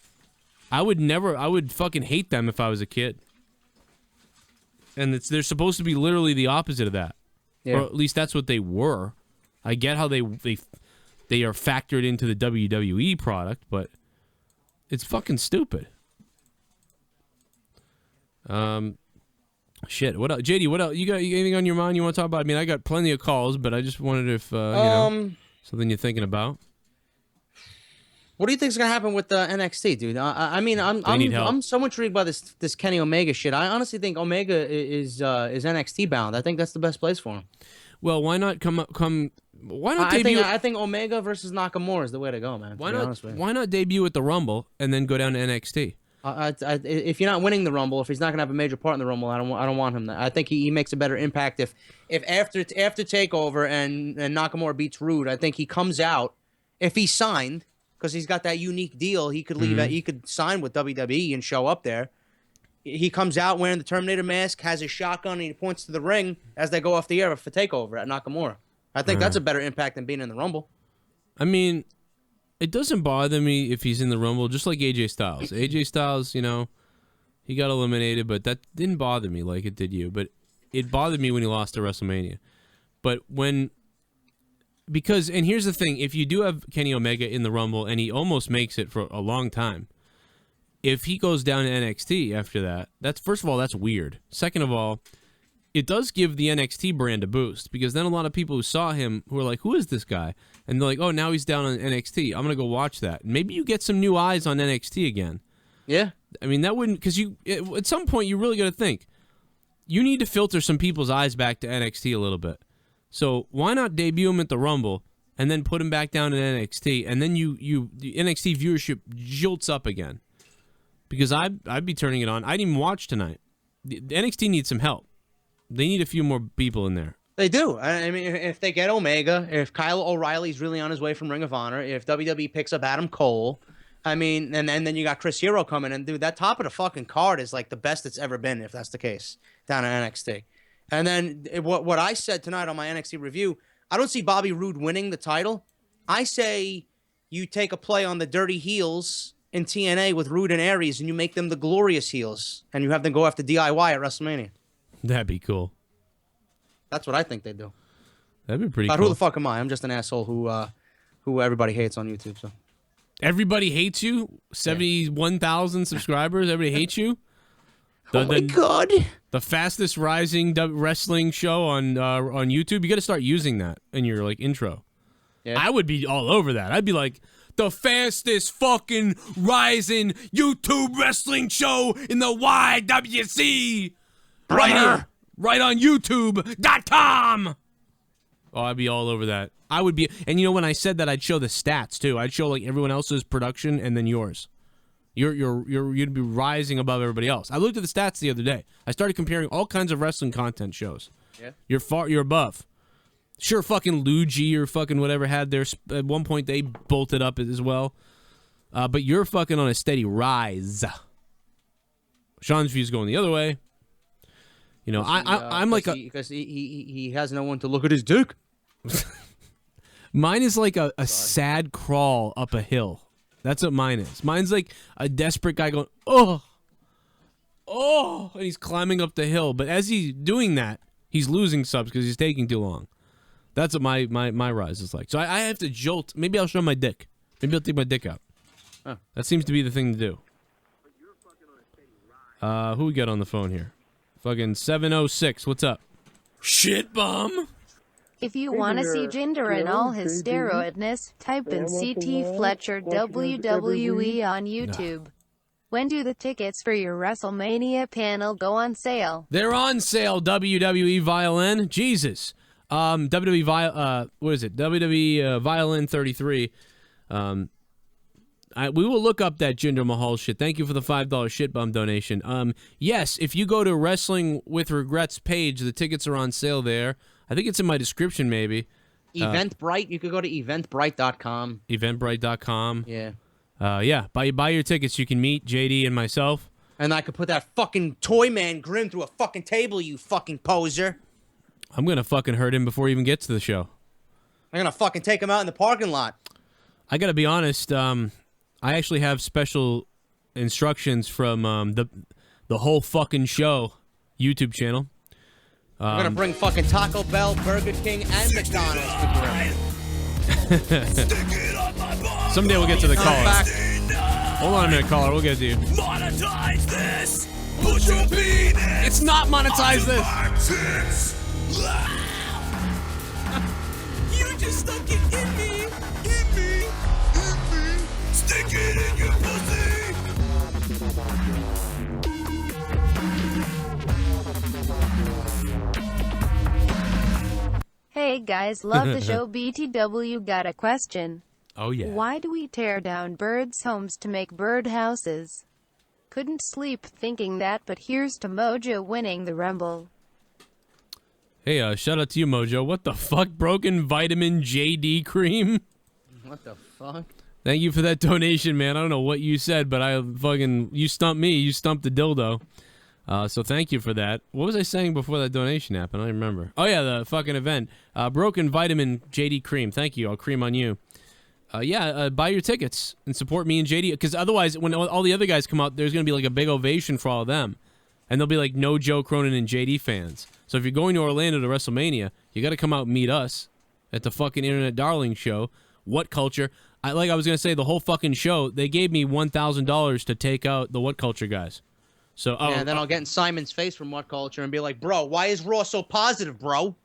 I would fucking hate them if I was a kid. And they're supposed to be literally the opposite of that. Yeah. Or at least that's what they were. I get how they are factored into the WWE product, but it's fucking stupid. Shit. What else? JD, what else? You got anything on your mind you want to talk about? I mean, I got plenty of calls, but I just wondered if, you know, something you're thinking about. What do you think's gonna happen with NXT, dude? I mean, I'm so intrigued by this Kenny Omega shit. I honestly think Omega is NXT bound. I think that's the best place for him. Well, why not why not debut? I think Omega versus Nakamura is the way to go, man. Why not debut at the Rumble and then go down to NXT? If you're not winning the Rumble, if he's not gonna have a major part in the Rumble, I don't want him. I think he makes a better impact if after Takeover and Nakamura beats Rude. I think he comes out if he's signed. Because he's got that unique deal, he could leave. He could sign with WWE and show up there. He comes out wearing the Terminator mask, has his shotgun, and he points to the ring as they go off the air for Takeover at Nakamura. I think that's a better impact than being in the Rumble. I mean, it doesn't bother me if he's in the Rumble, just like AJ Styles. AJ Styles, you know, he got eliminated, but that didn't bother me like it did you. But it bothered me when he lost to WrestleMania. But when... Because, and here's the thing, if you do have Kenny Omega in the Rumble, and he almost makes it for a long time, if he goes down to NXT after that, first of all, that's weird. Second of all, it does give the NXT brand a boost, because then a lot of people who saw him who are like, who is this guy? And they're like, oh, now he's down on NXT. I'm going to go watch that. Maybe you get some new eyes on NXT again. Yeah. I mean, that wouldn't, because at some point, you really got to think, you need to filter some people's eyes back to NXT a little bit. So why not debut him at the Rumble and then put him back down in NXT, and then the NXT viewership jolts up again? Because I'd be turning it on. I didn't even watch tonight. The NXT needs some help. They need a few more people in there. They do. I mean, if they get Omega, if Kyle O'Reilly's really on his way from Ring of Honor, if WWE picks up Adam Cole, I mean, and then you got Chris Hero coming in, dude, that top of the fucking card is like the best it's ever been, if that's the case, down at NXT. And then what I said tonight on my NXT review, I don't see Bobby Roode winning the title. I say you take a play on the dirty heels in TNA with Roode and Aries, and you make them the glorious heels, and you have them go after DIY at WrestleMania. That'd be cool. That's what I think they do. That'd be pretty cool. Who the fuck am I? I'm just an asshole who everybody hates on YouTube. So everybody hates you? 71,000 subscribers? Everybody hates you? Oh my God. The fastest rising wrestling show on YouTube. You got to start using that in your like intro. Yeah. I would be all over that. I'd be like, the fastest fucking rising YouTube wrestling show in the YWC. Right on YouTube.com. Oh, I'd be all over that. I would be, and you know, when I said that, I'd show the stats too. I'd show like everyone else's production and then yours. You'd be rising above everybody else. I looked at the stats the other day. I started comparing all kinds of wrestling content shows. Yeah. You're above. Sure, fucking Luigi or fucking whatever had their, at one point they bolted up as well. But you're fucking on a steady rise. Sean's view's going the other way. You know, I'm like because he has no one to look at his dick. Mine is like a sad crawl up a hill. That's what mine is. Mine's like a desperate guy going, oh, and he's climbing up the hill. But as he's doing that, he's losing subs because he's taking too long. That's what my rise is like. So I have to jolt. Maybe I'll show my dick. Maybe I'll take my dick out. Huh. That seems to be the thing to do. Who we got on the phone here? Fucking 706. What's up? Shit bum. If you want to see Jinder in all his steroidness, type in CT Fletcher WWE on YouTube. When do the tickets for your WrestleMania panel go on sale? They're on sale, WWE Violin. Jesus. WWE what is it? WWE Violin 33. We will look up that Jinder Mahal shit. Thank you for the $5 shit bum donation. Yes, if you go to Wrestling with Regrets page, the tickets are on sale there. I think it's in my description, maybe. Eventbrite. You could go to eventbrite.com. Eventbrite.com. Yeah. Yeah, buy your tickets. You can meet JD and myself. And I could put that fucking toy man grin through a fucking table, you fucking poser. I'm gonna fucking hurt him before he even gets to the show. I'm gonna fucking take him out in the parking lot. I gotta be honest. I actually have special instructions from the whole fucking show YouTube channel. I'm gonna bring fucking Taco Bell, Burger King, and McDonald's to grill. Someday we'll get to the caller. Hold on a minute, caller. We'll get to you. Monetize this. Put your penis. It's not monetize this. You just stuck it in me. In me. In me. Stick it in your pussy. Hey guys, love the show. BTW got a question. Oh yeah. Why do we tear down birds' homes to make bird houses? Couldn't sleep thinking that, but here's to Mojo winning the Rumble. Hey, shout out to you, Mojo. What the fuck? Broken vitamin JD cream? What the fuck? Thank you for that donation, man. I don't know what you said, but you stumped me. You stumped the dildo. So thank you for that. What was I saying before that donation happened? I don't remember. Oh yeah, the fucking event. Broken vitamin JD cream. Thank you. I'll cream on you. Buy your tickets and support me and JD, because otherwise, when all the other guys come out, there's going to be like a big ovation for all of them. And there'll be like no Joe Cronin and JD fans. So if you're going to Orlando to WrestleMania, you got to come out and meet us at the fucking Internet Darling show. What Culture? I was going to say, the whole fucking show, they gave me $1,000 to take out the What Culture guys. So, then I'll get in Simon's face from What Culture and be like, bro, why is Raw so positive, bro?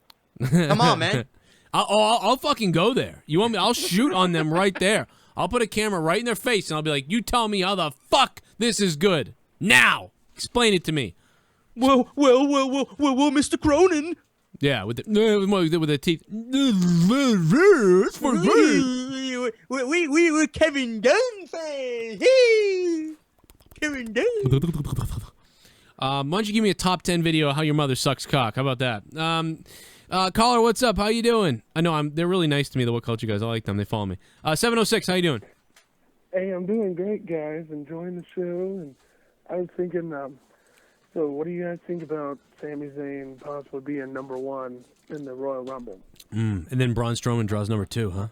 Come on, man. I'll fucking go there. You want me? I'll shoot on them right there. I'll put a camera right in their face, and I'll be like, you tell me how the fuck this is good. Now! Explain it to me. Well, Mr. Cronin. Yeah, with the teeth. It's for we were Kevin Dunn fans. Kevin Dunn. Why don't you give me a top 10 video of how your mother sucks cock? How about that? Caller, what's up? How you doing? I know they're really nice to me, the What Culture guys. I like them. They follow me. 706, how you doing? Hey, I'm doing great, guys. Enjoying the show. And I was thinking, so what do you guys think about Sami Zayn possibly being #1 in the Royal Rumble? And then Braun Strowman draws #2, huh?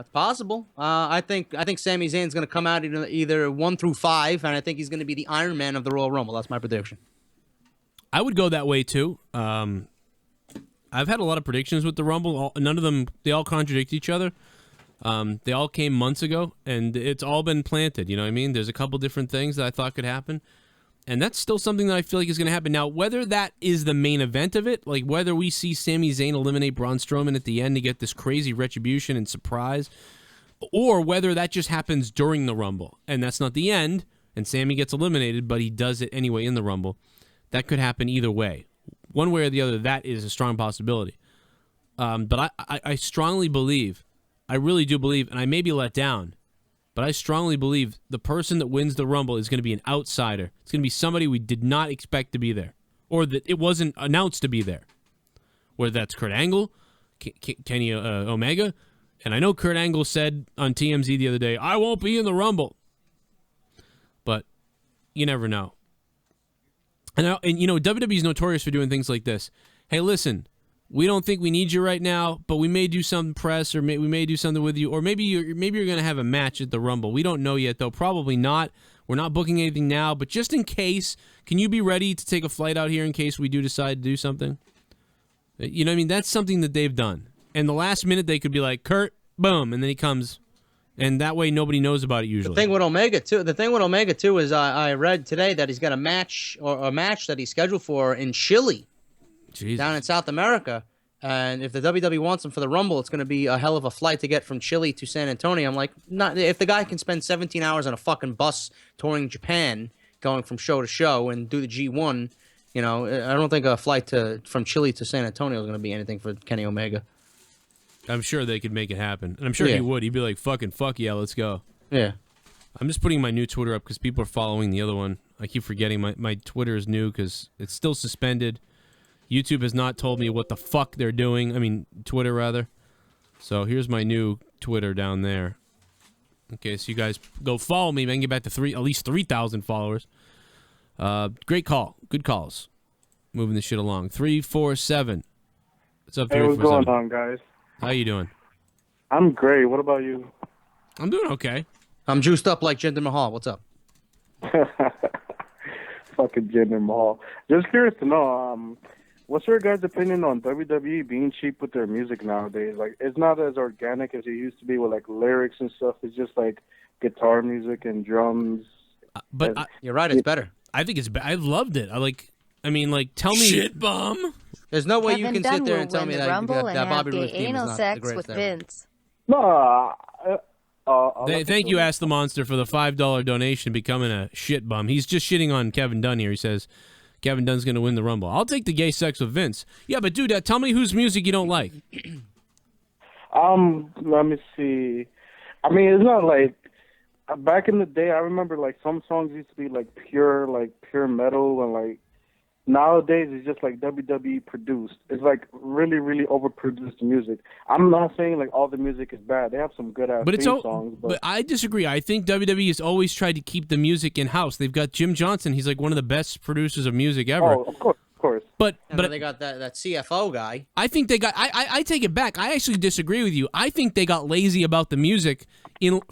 It's possible. I think Sami Zayn's going to come out either 1 through 5, and I think he's going to be the Iron Man of the Royal Rumble. That's my prediction. I would go that way too. I've had a lot of predictions with the Rumble. None of them, they all contradict each other. They all came months ago, and it's all been planted. You know what I mean? There's a couple different things that I thought could happen, and that's still something that I feel like is going to happen. Now, whether that is the main event of it, like whether we see Sami Zayn eliminate Braun Strowman at the end to get this crazy retribution and surprise, or whether that just happens during the Rumble, and that's not the end, and Sami gets eliminated, but he does it anyway in the Rumble, that could happen either way. One way or the other, that is a strong possibility. But I strongly believe, I really do believe, and I may be let down, but I strongly believe the person that wins the Rumble is going to be an outsider. It's going to be somebody we did not expect to be there, or that it wasn't announced to be there. Whether that's Kurt Angle, Kenny Omega, and I know Kurt Angle said on TMZ the other day, I won't be in the Rumble. But you never know. And you know, WWE is notorious for doing things like this. Hey, listen, we don't think we need you right now, but we may do some press, or we may do something with you, or maybe you're going to have a match at the Rumble. We don't know yet, though. Probably not. We're not booking anything now, but just in case, can you be ready to take a flight out here in case we do decide to do something? You know what I mean? That's something that they've done. And the last minute, they could be like, Kurt, boom, and then he comes. And that way, nobody knows about it usually. The thing with Omega too is I read today that he's got a match that he's scheduled for in Chile, down in South America. And if the WWE wants him for the Rumble, it's going to be a hell of a flight to get from Chile to San Antonio. I'm like, not if the guy can spend 17 hours on a fucking bus touring Japan, going from show to show, and do the G1. You know, I don't think a flight from Chile to San Antonio is going to be anything for Kenny Omega. I'm sure they could make it happen. And I'm sure he would. He'd be like, fuck yeah, let's go. Yeah. I'm just putting my new Twitter up because people are following the other one. I keep forgetting my Twitter is new because it's still suspended. YouTube has not told me what the fuck they're doing. I mean, Twitter, rather. So here's my new Twitter down there. Okay, so you guys go follow me, man. Get back to at least 3,000 followers. Great call. Good calls. Moving the shit along. 347. What's up, 347? Hey, what's going on, guys? How you doing? I'm great. What about you? I'm doing okay. I'm juiced up like Jinder Mahal. What's up? Fucking Jinder Mahal. Just curious to know, what's your guys' opinion on WWE being cheap with their music nowadays? Like, it's not as organic as it used to be with like lyrics and stuff. It's just like guitar music and drums. But you're right. It's better. I think it's. I loved it. Tell me. Shit bomb. There's no way Kevin you can Dunn sit there will and tell win me the that Rumble and that have Bobby Roode gay theme is anal not the sex greatest with ever. Vince. No. Thank you, Ask the Monster, for the $5 donation, becoming a shit bum. He's just shitting on Kevin Dunn here. He says Kevin Dunn's going to win the Rumble. I'll take the gay sex with Vince. Yeah, but dude, tell me whose music you don't like. Let me see. I mean, it's not like back in the day. I remember like some songs used to be like pure metal, and like nowadays it's just like WWE produced. It's like really, really overproduced music. I'm not saying like all the music is bad. They have some good ass songs. But I disagree. I think WWE has always tried to keep the music in house. They've got Jim Johnson. He's like one of the best producers of music ever. Oh, of course. But they got that CFO guy. I think they got. I take it back. I actually disagree with you. I think they got lazy about the music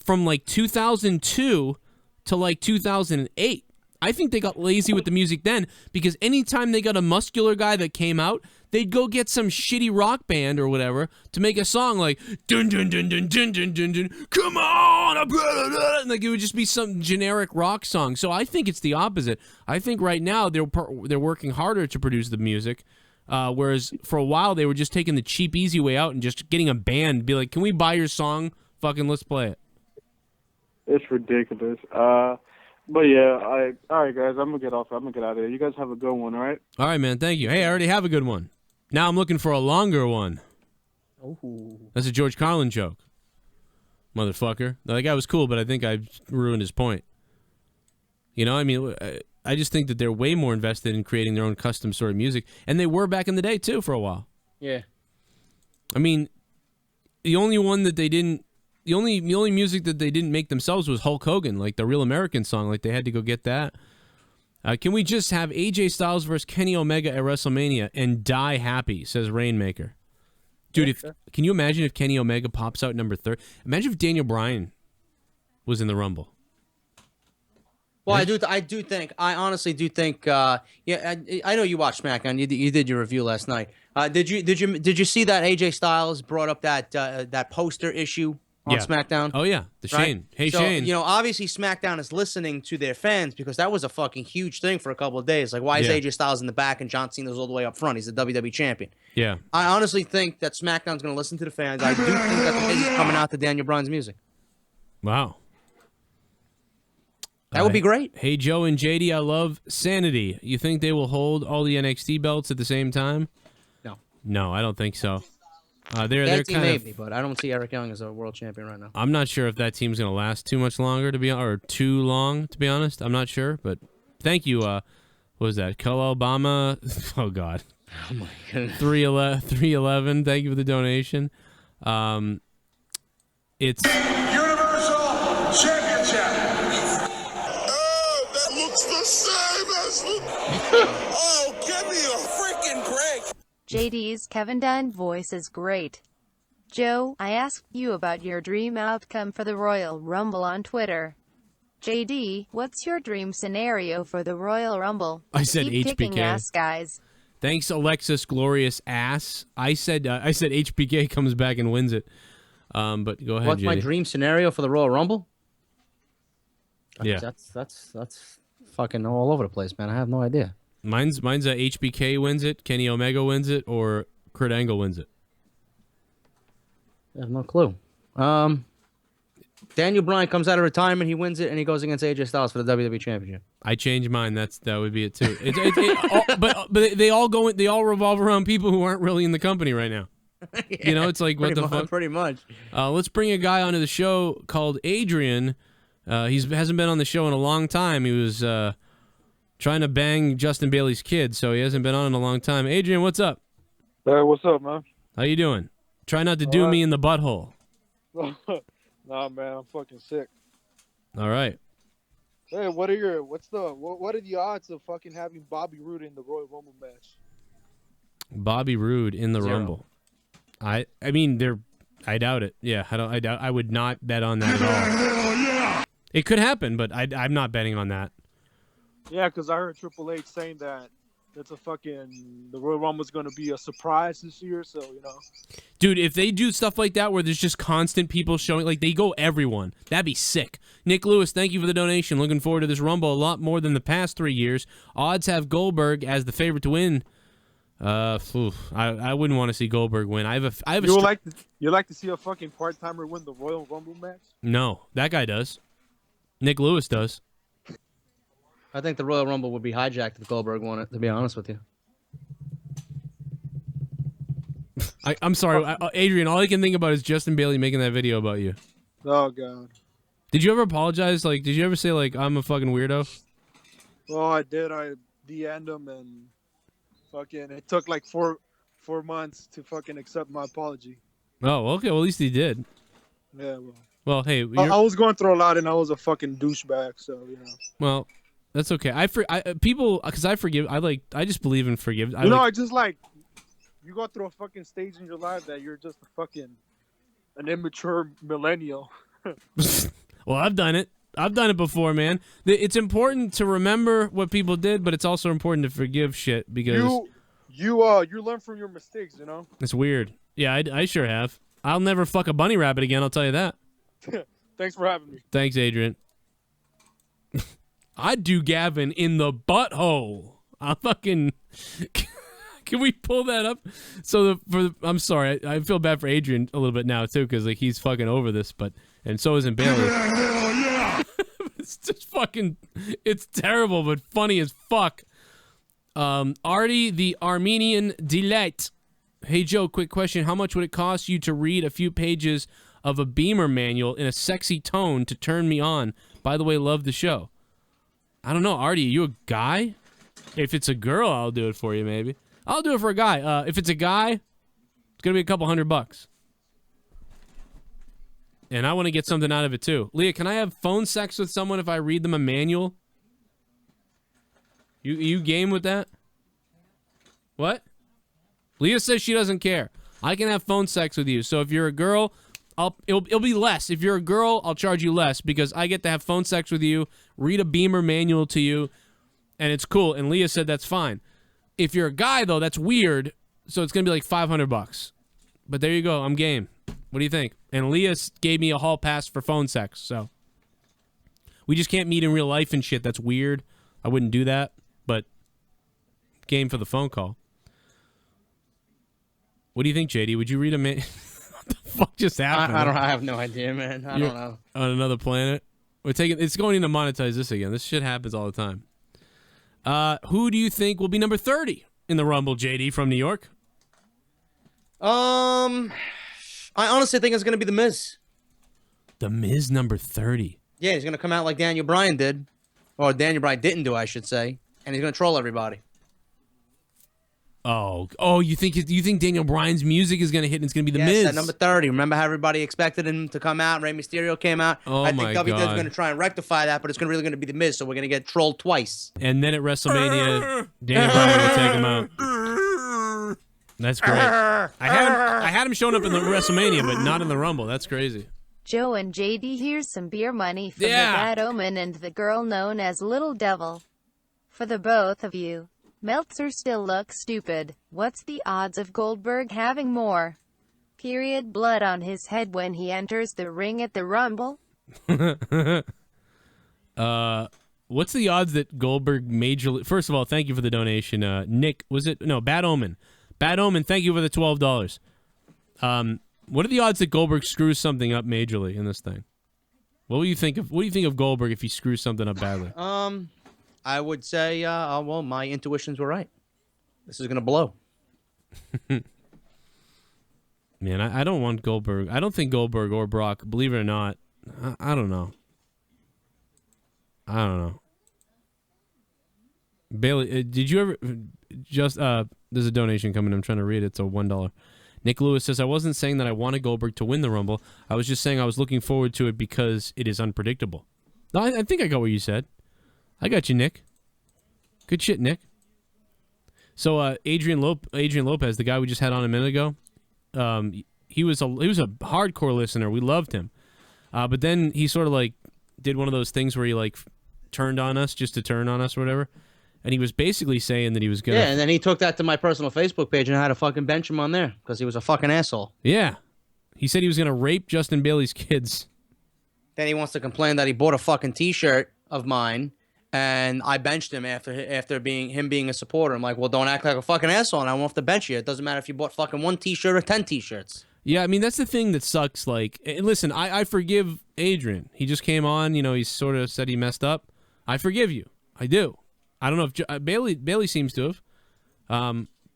from like 2002 to like 2008. I think they got lazy with the music then, because anytime they got a muscular guy that came out, they'd go get some shitty rock band or whatever to make a song like dun dun dun dun dun dun dun dun, come on, and like it would just be some generic rock song. So I think it's the opposite. I think right now they're working harder to produce the music, whereas for a while they were just taking the cheap, easy way out and just getting a band, be like, can we buy your song? Fucking let's play it. It's ridiculous. But yeah, all right, guys, I'm gonna get off. I'm gonna get out of here. You guys have a good one, all right? All right, man. Thank you. Hey, I already have a good one. Now I'm looking for a longer one. Ooh. That's a George Carlin joke, motherfucker. That guy was cool, but I think I ruined his point. You know, I mean, I just think that they're way more invested in creating their own custom sort of music, and they were back in the day too for a while. Yeah. I mean, the only one that they didn't. The only music that they didn't make themselves was Hulk Hogan, like the Real American song. Like they had to go get that. Can we just have AJ Styles versus Kenny Omega at WrestleMania and die happy? Says Rainmaker. Dude, can you imagine if Kenny Omega pops out number 3? Imagine if Daniel Bryan was in the Rumble. Well, I honestly do think. I know you watched SmackDown. You did your review last night. Did you see that AJ Styles brought up that poster issue on SmackDown? Oh yeah, the Shane. Right? Hey, so, Shane. You know, obviously SmackDown is listening to their fans, because that was a fucking huge thing for a couple of days. Like, why is AJ Styles in the back and John Cena's all the way up front? He's the WWE champion. Yeah. I honestly think that SmackDown's going to listen to the fans. I do think that the fans is coming out to Daniel Bryan's music. Wow. That would be great. Hey, Joe and JD, I love Sanity. You think they will hold all the NXT belts at the same time? No. No, I don't think so. They're kind maybe, but I don't see Eric Young as a world champion right now. I'm not sure if that team's going to last too much longer, or too long, to be honest. I'm not sure, but thank you. What was that? Cole Obama? Oh, God. Oh, my goodness. 311. Thank you for the donation. It's Universal Championship. Oh, that looks the same as. Oh, give me a freaking break. JD's Kevin Dunn voice is great. Joe, I asked you about your dream outcome for the Royal Rumble on Twitter. JD, what's your dream scenario for the Royal Rumble? I said Keep HBK. kicking ass, guys. Thanks, Alexis Glorious Ass. I said HBK comes back and wins it. But go ahead, What's JD. my dream scenario for the Royal Rumble? Yeah. That's fucking all over the place, man. I have no idea. Mine's a HBK wins it, Kenny Omega wins it, or Kurt Angle wins it. I have no clue. Daniel Bryan comes out of retirement, he wins it, and he goes against AJ Styles for the WWE Championship. I changed mine. That would be it too. But they all revolve around people who aren't really in the company right now. Yeah, you know, it's like what the fuck. Pretty much. Let's bring a guy onto the show called Adrian. He hasn't been on the show in a long time. He was trying to bang Justin Bailey's kid, so he hasn't been on in a long time. Adrian, what's up? Hey, what's up, man? How you doing? Try not to do me in the butthole. Nah, man, I'm fucking sick. All right. Hey, what are the odds of fucking having Bobby Roode in the Royal Rumble match? Bobby Roode in the 0. Rumble. I mean, I doubt it. Yeah, I would not bet on that at all. It could happen, but I'm not betting on that. Yeah, because I heard Triple H saying that the Royal Rumble is going to be a surprise this year, so, you know. Dude, if they do stuff like that where there's just constant people showing, like they go everyone, that'd be sick. Nick Lewis, thank you for the donation. Looking forward to this Rumble a lot more than the past 3 years. Odds have Goldberg as the favorite to win. I wouldn't want to see Goldberg win. You like to see a fucking part-timer win the Royal Rumble match? No, that guy does. Nick Lewis does. I think the Royal Rumble would be hijacked if Goldberg won it, to be honest with you. I'm sorry, Adrian, all I can think about is Justin Bailey making that video about you. Oh, God. Did you ever apologize? Like, did you ever say, like, I'm a fucking weirdo? Well, I did. I DM'd him, and fucking it took like four months to fucking accept my apology. Oh, okay. Well, at least he did. Yeah, well. Well, hey. I was going through a lot, and I was a fucking douchebag, so, you know. Well, that's okay. People, because I forgive. I just believe in forgiveness. I just like, you go through a fucking stage in your life that you're just an immature millennial. Well, I've done it. I've done it before, man. It's important to remember what people did, but it's also important to forgive shit because you learn from your mistakes, you know. It's weird. Yeah, I sure have. I'll never fuck a bunny rabbit again. I'll tell you that. Thanks for having me. Thanks, Adrian. I'd do Gavin in the butthole. I'm fucking. Can we pull that up? So I'm sorry. I feel bad for Adrian a little bit now too, because like he's fucking over this, and so isn't Bailey. It's just fucking. It's terrible, but funny as fuck. Artie the Armenian Delight. Hey Joe, quick question: how much would it cost you to read a few pages of a Beamer manual in a sexy tone to turn me on? By the way, love the show. I don't know, Artie. Are you a guy? If it's a girl, I'll do it for you. Maybe I'll do it for a guy. If it's a guy, it's gonna be a couple $100. And I want to get something out of it too. Leah, can I have phone sex with someone if I read them a manual? You game with that? What? Leah says she doesn't care. I can have phone sex with you. So if you're a girl, it'll be less. If you're a girl, I'll charge you less because I get to have phone sex with you, read a Beamer manual to you, and it's cool. And Leah said that's fine. If you're a guy though, that's weird. So it's gonna be like $500. But there you go. I'm game. What do you think? And Leah gave me a hall pass for phone sex. So we just can't meet in real life and shit. That's weird. I wouldn't do that. But game for the phone call. What do you think, JD? Would you read a man? What the fuck just happened? I have no idea, man. I don't know. On another planet? It's going to monetize this again. This shit happens all the time. Who do you think will be number 30 in the Rumble, JD, from New York? I honestly think it's going to be The Miz. The Miz number 30. Yeah, he's going to come out like Daniel Bryan did. Or Daniel Bryan didn't do, I should say. And he's going to troll everybody. Oh, you think Daniel Bryan's music is going to hit and it's going to be The Miz? At number 30. Remember how everybody expected him to come out? Rey Mysterio came out. Oh, I think my WWE's God. going to try and rectify that, but it's really going to be The Miz, so we're going to get trolled twice. And then at WrestleMania, Daniel Bryan will take him out. That's great. I had him showing up in the WrestleMania, but not in the Rumble. That's crazy. Joe and JD, here's some beer money from the Bad Omen and the girl known as Little Devil. For the both of you. Meltzer still looks stupid. What's the odds of Goldberg having more blood on his head when he enters the ring at the Rumble? What's the odds that Goldberg majorly... First of all, thank you for the donation. Nick, was it? No, Bad Omen. Bad Omen, thank you for the $12. What are the odds that Goldberg screws something up majorly in this thing? What do you think of Goldberg if he screws something up badly? I would say, well, my intuitions were right. This is going to blow. Man, I don't want Goldberg. I don't think Goldberg or Brock, believe it or not, I don't know. Bailey, did you ever there's a donation coming. I'm trying to read it. It's a $1. Nick Lewis says, I wasn't saying that I wanted Goldberg to win the Rumble. I was just saying I was looking forward to it because it is unpredictable. No, I think I got what you said. I got you, Nick. Good shit, Nick. So Adrian Lopez, the guy we just had on a minute ago, he was a hardcore listener. We loved him. But then he sort of like did one of those things where he like turned on us just to turn on us or whatever. And he was basically saying that he was gonna... Yeah, and then he took that to my personal Facebook page and I had to fucking bench him on there because he was a fucking asshole. Yeah. He said he was gonna rape Justin Bailey's kids. Then he wants to complain that he bought a fucking T-shirt of mine and I benched him after being a supporter. I'm like, well, don't act like a fucking asshole and I won't have to bench you. It doesn't matter if you bought fucking 1 T-shirt or 10 T-shirts. Yeah, I mean, that's the thing that sucks. Like, listen, I forgive Adrian. He just came on, you know, he sort of said he messed up. I forgive you. I do. I don't know if Bailey seems to have.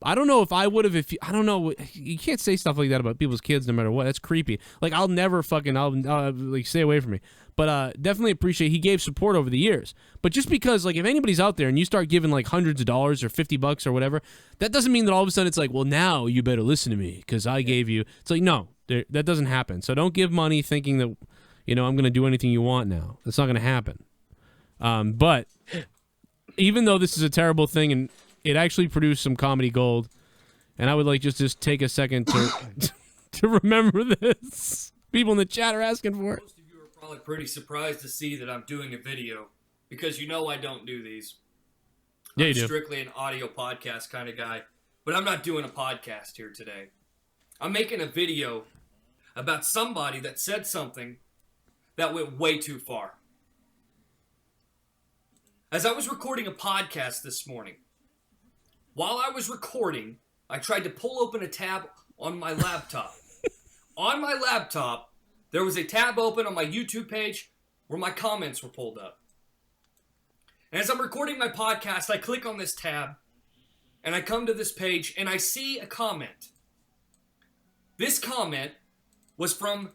I don't know if I would have I don't know. You can't say stuff like that about people's kids no matter what. That's creepy. Like, I'll never fucking, I'll like, stay away from me. But definitely appreciate he gave support over the years. But just because, like, if anybody's out there and you start giving, like, hundreds of dollars or $50 or whatever, that doesn't mean that all of a sudden it's like, well, now you better listen to me because I gave you. It's like, no, that doesn't happen. So don't give money thinking that, you know, I'm going to do anything you want now. That's not going to happen. But even though this is a terrible thing and it actually produced some comedy gold, and I would like just take a second to to remember this. People in the chat are asking for it. Most of you are probably pretty surprised to see that I'm doing a video because you know I don't do these. Yeah, you I'm do. strictly an audio podcast kind of guy, but I'm not doing a podcast here today. I'm making a video about somebody that said something that went way too far. As I was recording a podcast this morning, while I was recording, I tried to pull open a tab on my laptop. On my laptop, there was a tab open on my YouTube page where my comments were pulled up. And as I'm recording my podcast, I click on this tab, and I come to this page, and I see a comment. This comment was from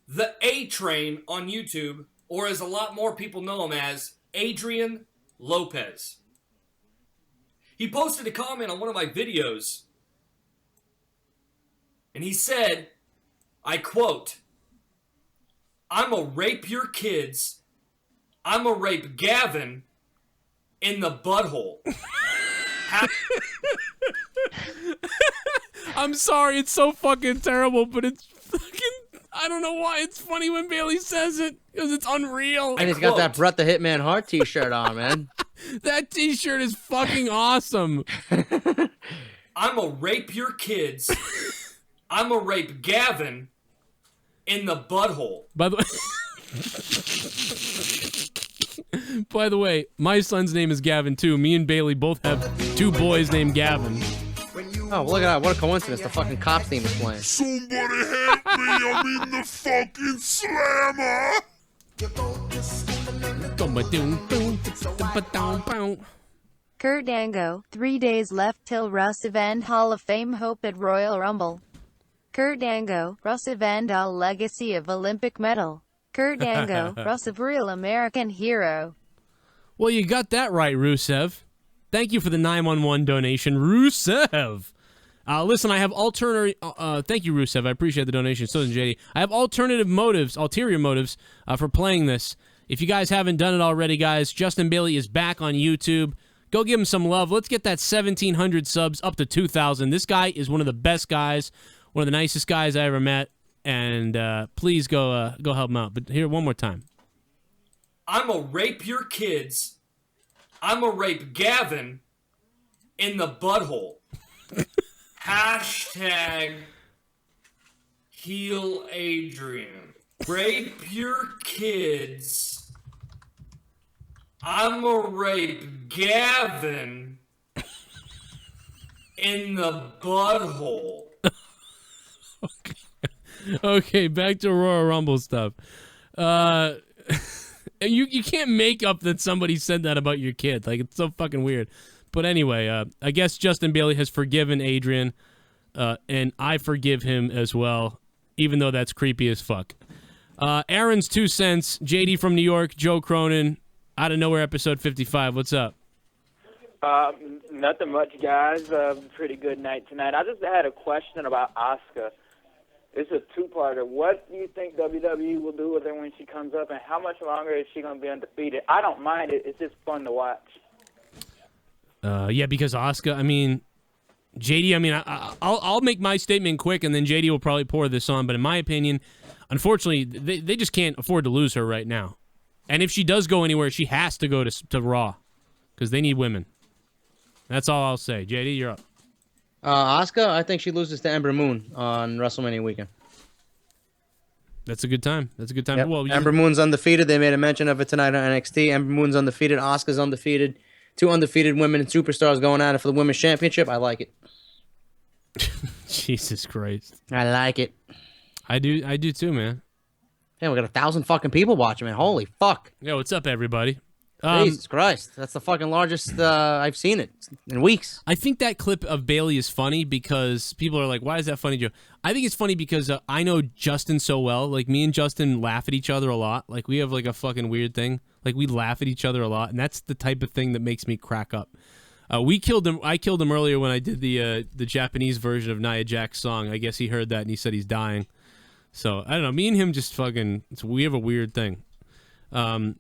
the A-Train on YouTube, or as a lot more people know him as, Adrian Lopez. He posted a comment on one of my videos, and he said, I quote, "I'ma rape your kids, I'ma rape Gavin in the butthole." I'm sorry, it's so fucking terrible, but it's fucking... I don't know why it's funny when Bailey says it, because it's unreal. And he's got that Bret the Hitman Hart T-shirt on, man. That T-shirt is fucking awesome. I'ma rape your kids. I'ma rape Gavin in the butthole. By the way, my son's name is Gavin too. Me and Bailey both have 2 boys named Gavin. Oh, look at that. What a coincidence. The fucking cop theme is playing. Somebody help me, I'm in the fucking slammer. Kurt Angle, 3 days left till Russ Event Hall of Fame hope at Royal Rumble. Kurt Angle, Russ Evandal legacy of Olympic medal. Kurt Angle, Russ of real American hero. Well, you got that right, Rusev. Thank you for the 911 donation, Rusev. Listen, I have thank you, Rusev. I appreciate the donation. So does JD. I have ulterior motives for playing this. If you guys haven't done it already, guys, Justin Bailey is back on YouTube. Go give him some love. Let's get that 1,700 subs up to 2,000. This guy is one of the best guys, one of the nicest guys I ever met. And please go help him out. But here, one more time. I'ma rape your kids. I'ma rape Gavin in the butthole. Hashtag heal Adrian. Rape your kids. I'ma rape Gavin in the butthole. Okay, back to Royal Rumble stuff. You can't make up that somebody said that about your kid. Like, it's so fucking weird. But anyway, I guess Justin Bailey has forgiven Adrian, and I forgive him as well, even though that's creepy as fuck. Aaron's 2 cents, JD from New York, Joe Cronin, Out of Nowhere, episode 55. What's up? Nothing much, guys. Pretty good night tonight. I just had a question about Asuka. It's a two-parter. What do you think WWE will do with her when she comes up, and how much longer is she going to be undefeated? I don't mind it. It's just fun to watch. Yeah, because Asuka, I mean, JD, I mean, I'll make my statement quick, and then JD will probably pour this on. But in my opinion, unfortunately, they just can't afford to lose her right now. And if she does go anywhere, she has to go to Raw because they need women. That's all I'll say. JD, you're up. Asuka, I think she loses to Ember Moon on WrestleMania weekend. That's a good time. That's a good time. Yep. Well, Ember Moon's undefeated. They made a mention of it tonight on NXT. Ember Moon's undefeated. Asuka's undefeated. 2 undefeated women and superstars going at it for the Women's Championship. I like it. Jesus Christ. I like it. I do too, man. Damn, we got 1,000 fucking people watching, man. Holy fuck. Yo, what's up, everybody? Jesus Christ. That's the fucking largest I've seen it in weeks. I think that clip of Bailey is funny because people are like, why is that funny, Joe? I think it's funny because I know Justin so well. Like, me and Justin laugh at each other a lot. Like, we have, like, a fucking weird thing. Like, we laugh at each other a lot, and that's the type of thing that makes me crack up. I killed him earlier when I did the Japanese version of Nia Jax's song. I guess he heard that, and he said he's dying. So, I don't know. Me and him just fucking... we have a weird thing. The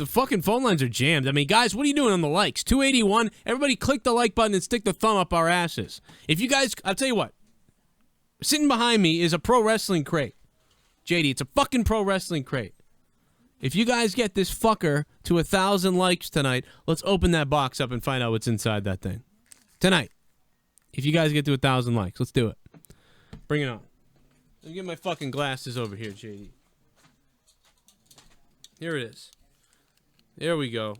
fucking phone lines are jammed. I mean, guys, what are you doing on the likes? 281. Everybody click the like button and stick the thumb up our asses. If you guys, I'll tell you what. Sitting behind me is a pro wrestling crate. JD, it's a fucking pro wrestling crate. If you guys get this fucker to 1,000 likes tonight, let's open that box up and find out what's inside that thing. Tonight. If you guys get to 1,000 likes, let's do it. Bring it on. Let me get my fucking glasses over here, JD. Here it is. There we go.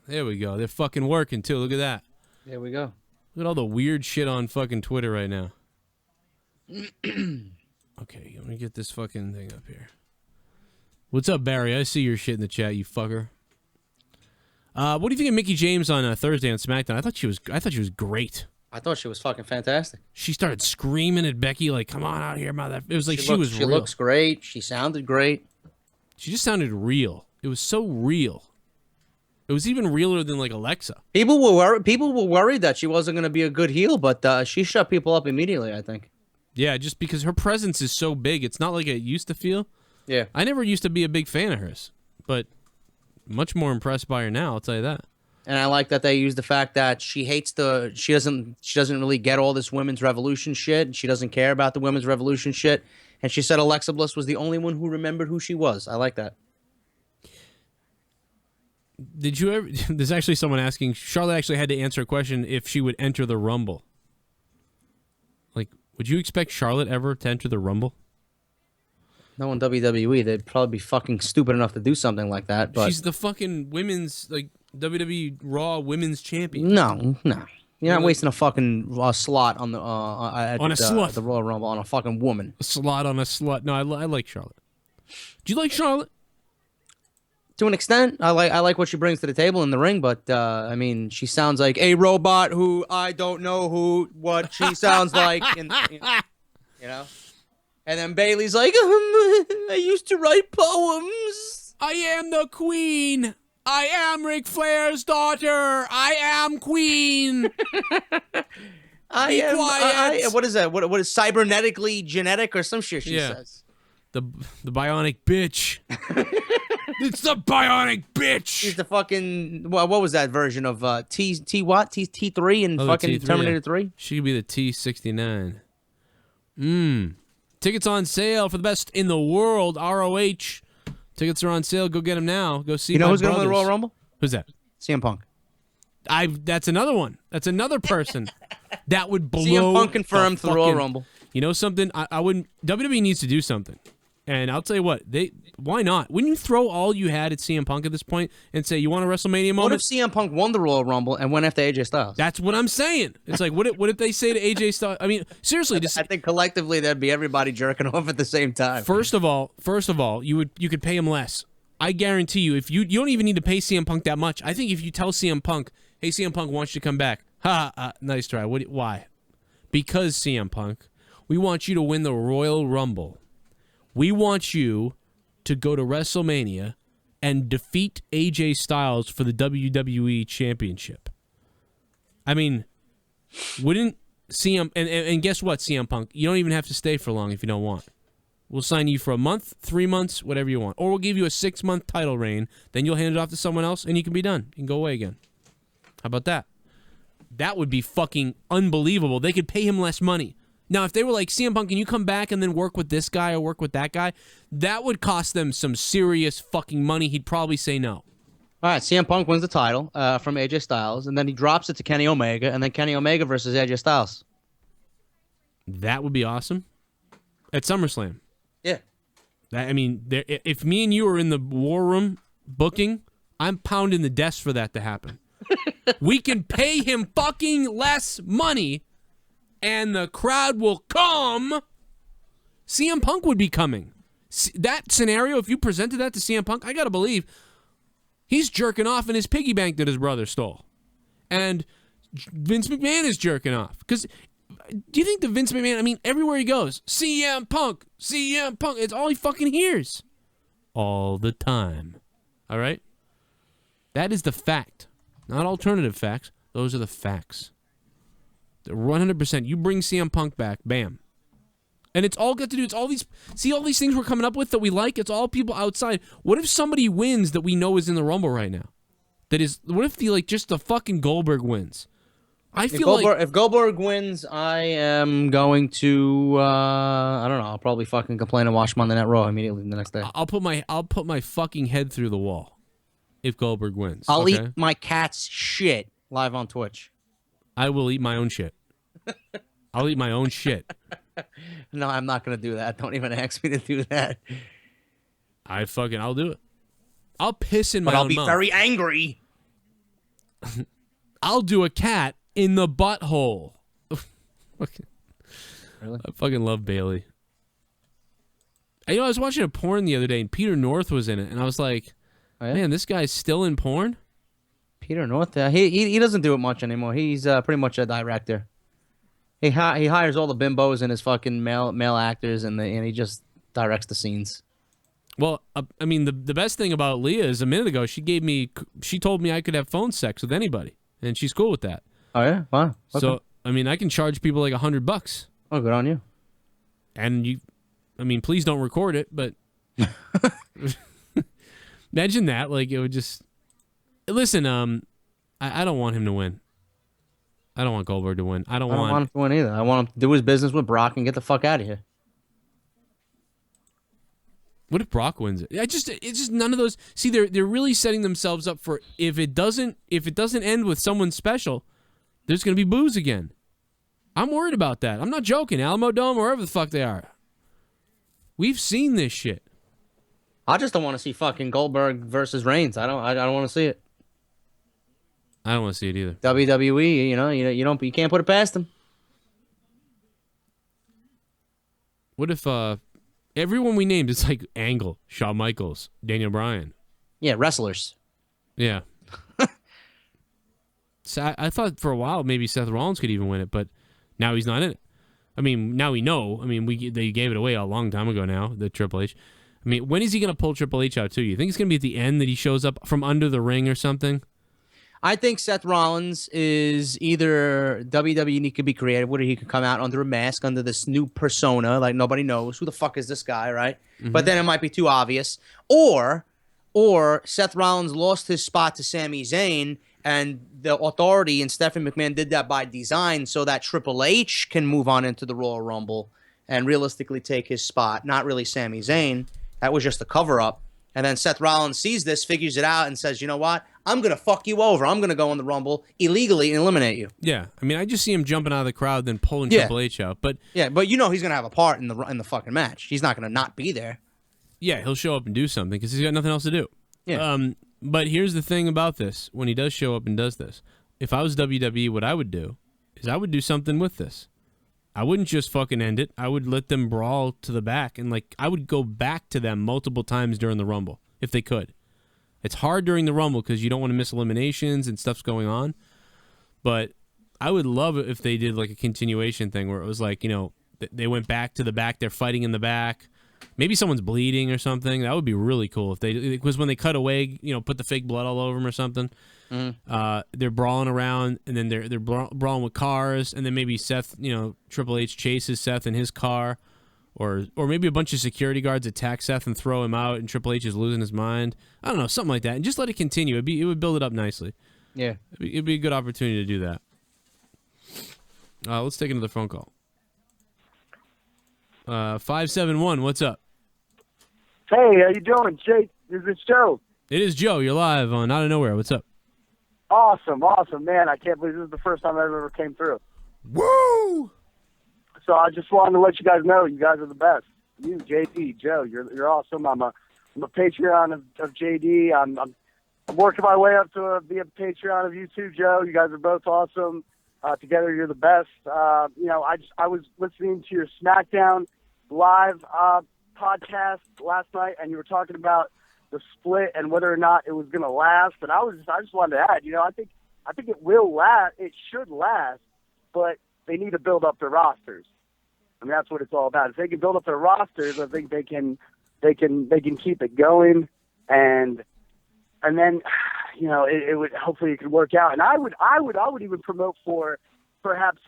There we go. They're fucking working, too. Look at that. There we go. Look at all the weird shit on fucking Twitter right now. Okay, let me get this fucking thing up here. What's up, Barry? I see your shit in the chat, you fucker. What do you think of Mickie James on Thursday on SmackDown? I thought she was great. I thought she was fucking fantastic. She started screaming at Becky like, "Come on out here, mother!" It was like she was She real. looks great. She sounded great. She just sounded real. It was so real. It was even realer than like Alexa. People were worried that she wasn't going to be a good heel, but she shut people up immediately, I think. Yeah, just because her presence is so big. It's not like it used to feel. Yeah. I never used to be a big fan of hers, but much more impressed by her now, I'll tell you that. And I like that they use the fact that she doesn't really get all this women's revolution shit. She doesn't care about the women's revolution shit. And she said Alexa Bliss was the only one who remembered who she was. I like that. Did you ever... There's actually someone asking... Charlotte actually had to answer a question if she would enter the Rumble. Like, would you expect Charlotte ever to enter the Rumble? No, in WWE, they'd probably be fucking stupid enough to do something like that. But she's the fucking women's, like, WWE Raw Women's Champion. No. You're not wasting a fucking slot on the the Royal Rumble on a fucking woman. A slot on a slut. No, I like Charlotte. Do you like Charlotte? To an extent, I like what she brings to the table in the ring, but I mean, she sounds like a robot who I don't know what she sounds like, and you know. And then Bailey's like, I used to write poems. I am the queen. I am Ric Flair's daughter. I am queen. Quiet. What is that? What is cybernetically genetic or some shit she says? The bionic bitch. It's the bionic bitch. She's the fucking what was that version of T3 in fucking T3, Terminator 3? She could be the T69. Tickets on sale for the best in the world. ROH. Tickets are on sale. Go get them now. Go see. You know my who's going to win the brothers. Royal Rumble? Who's that? CM Punk. That's another one. That's another person that would blow. CM Punk confirmed for the Royal Rumble. You know something? I wouldn't. WWE needs to do something. And I'll tell you what, why not? Wouldn't you throw all you had at CM Punk at this point and say, you want a WrestleMania moment? What if CM Punk won the Royal Rumble and went after AJ Styles? That's what I'm saying. It's like, what if they say to AJ Styles? I mean, seriously. I think collectively there'd be everybody jerking off at the same time. First of all, you could pay him less. I guarantee you, if you don't even need to pay CM Punk that much. I think if you tell CM Punk, hey, CM Punk wants you to come back. Nice try. Why? Because CM Punk, we want you to win the Royal Rumble. We want you to go to WrestleMania and defeat AJ Styles for the WWE Championship. I mean, wouldn't CM... And guess what, CM Punk? You don't even have to stay for long if you don't want. We'll sign you for a month, 3 months, whatever you want. Or we'll give you a 6-month title reign. Then you'll hand it off to someone else, and you can be done. You can go away again. How about that? That would be fucking unbelievable. They could pay him less money. Now, if they were like, CM Punk, can you come back and then work with this guy or work with that guy? That would cost them some serious fucking money. He'd probably say no. All right, CM Punk wins the title from AJ Styles, and then he drops it to Kenny Omega, and then Kenny Omega versus AJ Styles. That would be awesome. At SummerSlam. Yeah. I mean, if me and you are in the war room booking, I'm pounding the desk for that to happen. We can pay him fucking less money, and the crowd will come. CM Punk would be coming. That scenario, if you presented that to CM Punk, I gotta believe he's jerking off in his piggy bank that his brother stole. And Vince McMahon is jerking off. Because do you think that Vince McMahon, I mean, everywhere he goes, CM Punk, it's all he fucking hears. All the time. All right? That is the fact. Not alternative facts. Those are the facts. 100%. You bring CM Punk back, bam. And it's all got to do, it's all these, see all these things we're coming up with that we like? It's all people outside. What if somebody wins that we know is in the Rumble right now? That is, what if just the fucking Goldberg wins? If Goldberg wins, I am going to, I don't know, I'll probably fucking complain and watch Monday Night Raw immediately the next day. I'll put my fucking head through the wall if Goldberg wins. I'll eat my cat's shit live on Twitch. I will eat my own shit. I'll eat my own shit. No, I'm not going to do that. Don't even ask me to do that. I'll do it. I'll piss in my own mouth. But I'll be very angry. I'll do a cat in the butthole. Really? I fucking love Bailey. I was watching a porn the other day, and Peter North was in it, and I was like, man, this guy's still in porn? Peter North? He doesn't do it much anymore. He's pretty much a director. He hires all the bimbos and his fucking male actors, and he just directs the scenes. Well, I mean, the best thing about Leah is a minute ago, she told me I could have phone sex with anybody, and she's cool with that. Oh, yeah? Wow. Okay. So, I mean, I can charge people like $100. Oh, good on you. And please don't record it, but imagine that. Like, it would just... Listen, I don't want him to win. I don't want Goldberg to win. I don't want him to win either. I want him to do his business with Brock and get the fuck out of here. What if Brock wins it? It's just none of those. See, they're really setting themselves up for if it doesn't end with someone special, there's gonna be boos again. I'm worried about that. I'm not joking. Alamo Dome, wherever the fuck they are. We've seen this shit. I just don't want to see fucking Goldberg versus Reigns. I don't want to see it. I don't want to see it either. WWE, you can't put it past them. What if everyone we named is like Angle, Shawn Michaels, Daniel Bryan? Yeah, wrestlers. Yeah. So I thought for a while maybe Seth Rollins could even win it, but now he's not in it. I mean, now we know. I mean, they gave it away a long time ago now, the Triple H. I mean, when is he going to pull Triple H out, too? You think it's going to be at the end that he shows up from under the ring or something? I think Seth Rollins is either WWE could be creative, where he could come out under a mask, under this new persona, like nobody knows. Who the fuck is this guy, right? Mm-hmm. But then it might be too obvious. Or Seth Rollins lost his spot to Sami Zayn, and the Authority and Stephanie McMahon did that by design so that Triple H can move on into the Royal Rumble and realistically take his spot. Not really Sami Zayn. That was just a cover-up. And then Seth Rollins sees this, figures it out, and says, you know what? I'm going to fuck you over. I'm going to go in the Rumble illegally and eliminate you. Yeah. I mean, I just see him jumping out of the crowd, then pulling Triple H out. But but he's going to have a part in the fucking match. He's not going to not be there. Yeah, he'll show up and do something because he's got nothing else to do. Yeah. But here's the thing about this. When he does show up and does this, if I was WWE, what I would do is I would do something with this. I wouldn't just fucking end it. I would let them brawl to the back, and I would go back to them multiple times during the Rumble if they could. It's hard during the Rumble because you don't want to miss eliminations and stuff's going on. But I would love it if they did like a continuation thing where it was like, they went back to the back, they're fighting in the back, Maybe someone's bleeding or something. That would be really cool if they, because when they cut away, put the fake blood all over them or something. They're brawling around, and then they're brawling with cars, and then maybe Seth, Triple H chases Seth in his car, or maybe a bunch of security guards attack Seth and throw him out, and Triple H is losing his mind. I don't know, something like that, and just let it continue. It would build it up nicely. Yeah, it'd be a good opportunity to do that. Let's take another phone call. 571, what's up? Hey, how you doing, Jake? Is this Joe? It is Joe. You're live on Out of Nowhere. What's up? Awesome, man. I can't believe this is the first time I ever came through. Woo! So I just wanted to let you guys know you guys are the best. You, JD, Joe, you're awesome. I'm a Patreon of JD. I'm working my way up to be a Patreon of you too, Joe. You guys are both awesome. Together, you're the best. I was listening to your SmackDown live podcast last night, and you were talking about the split and whether or not it was going to last. And I just wanted to add, I think it will last. It should last, but they need to build up their rosters. I mean, that's what it's all about. If they can build up their rosters, I think they can keep it going, and then it would, hopefully it could work out. And I would even promote for perhaps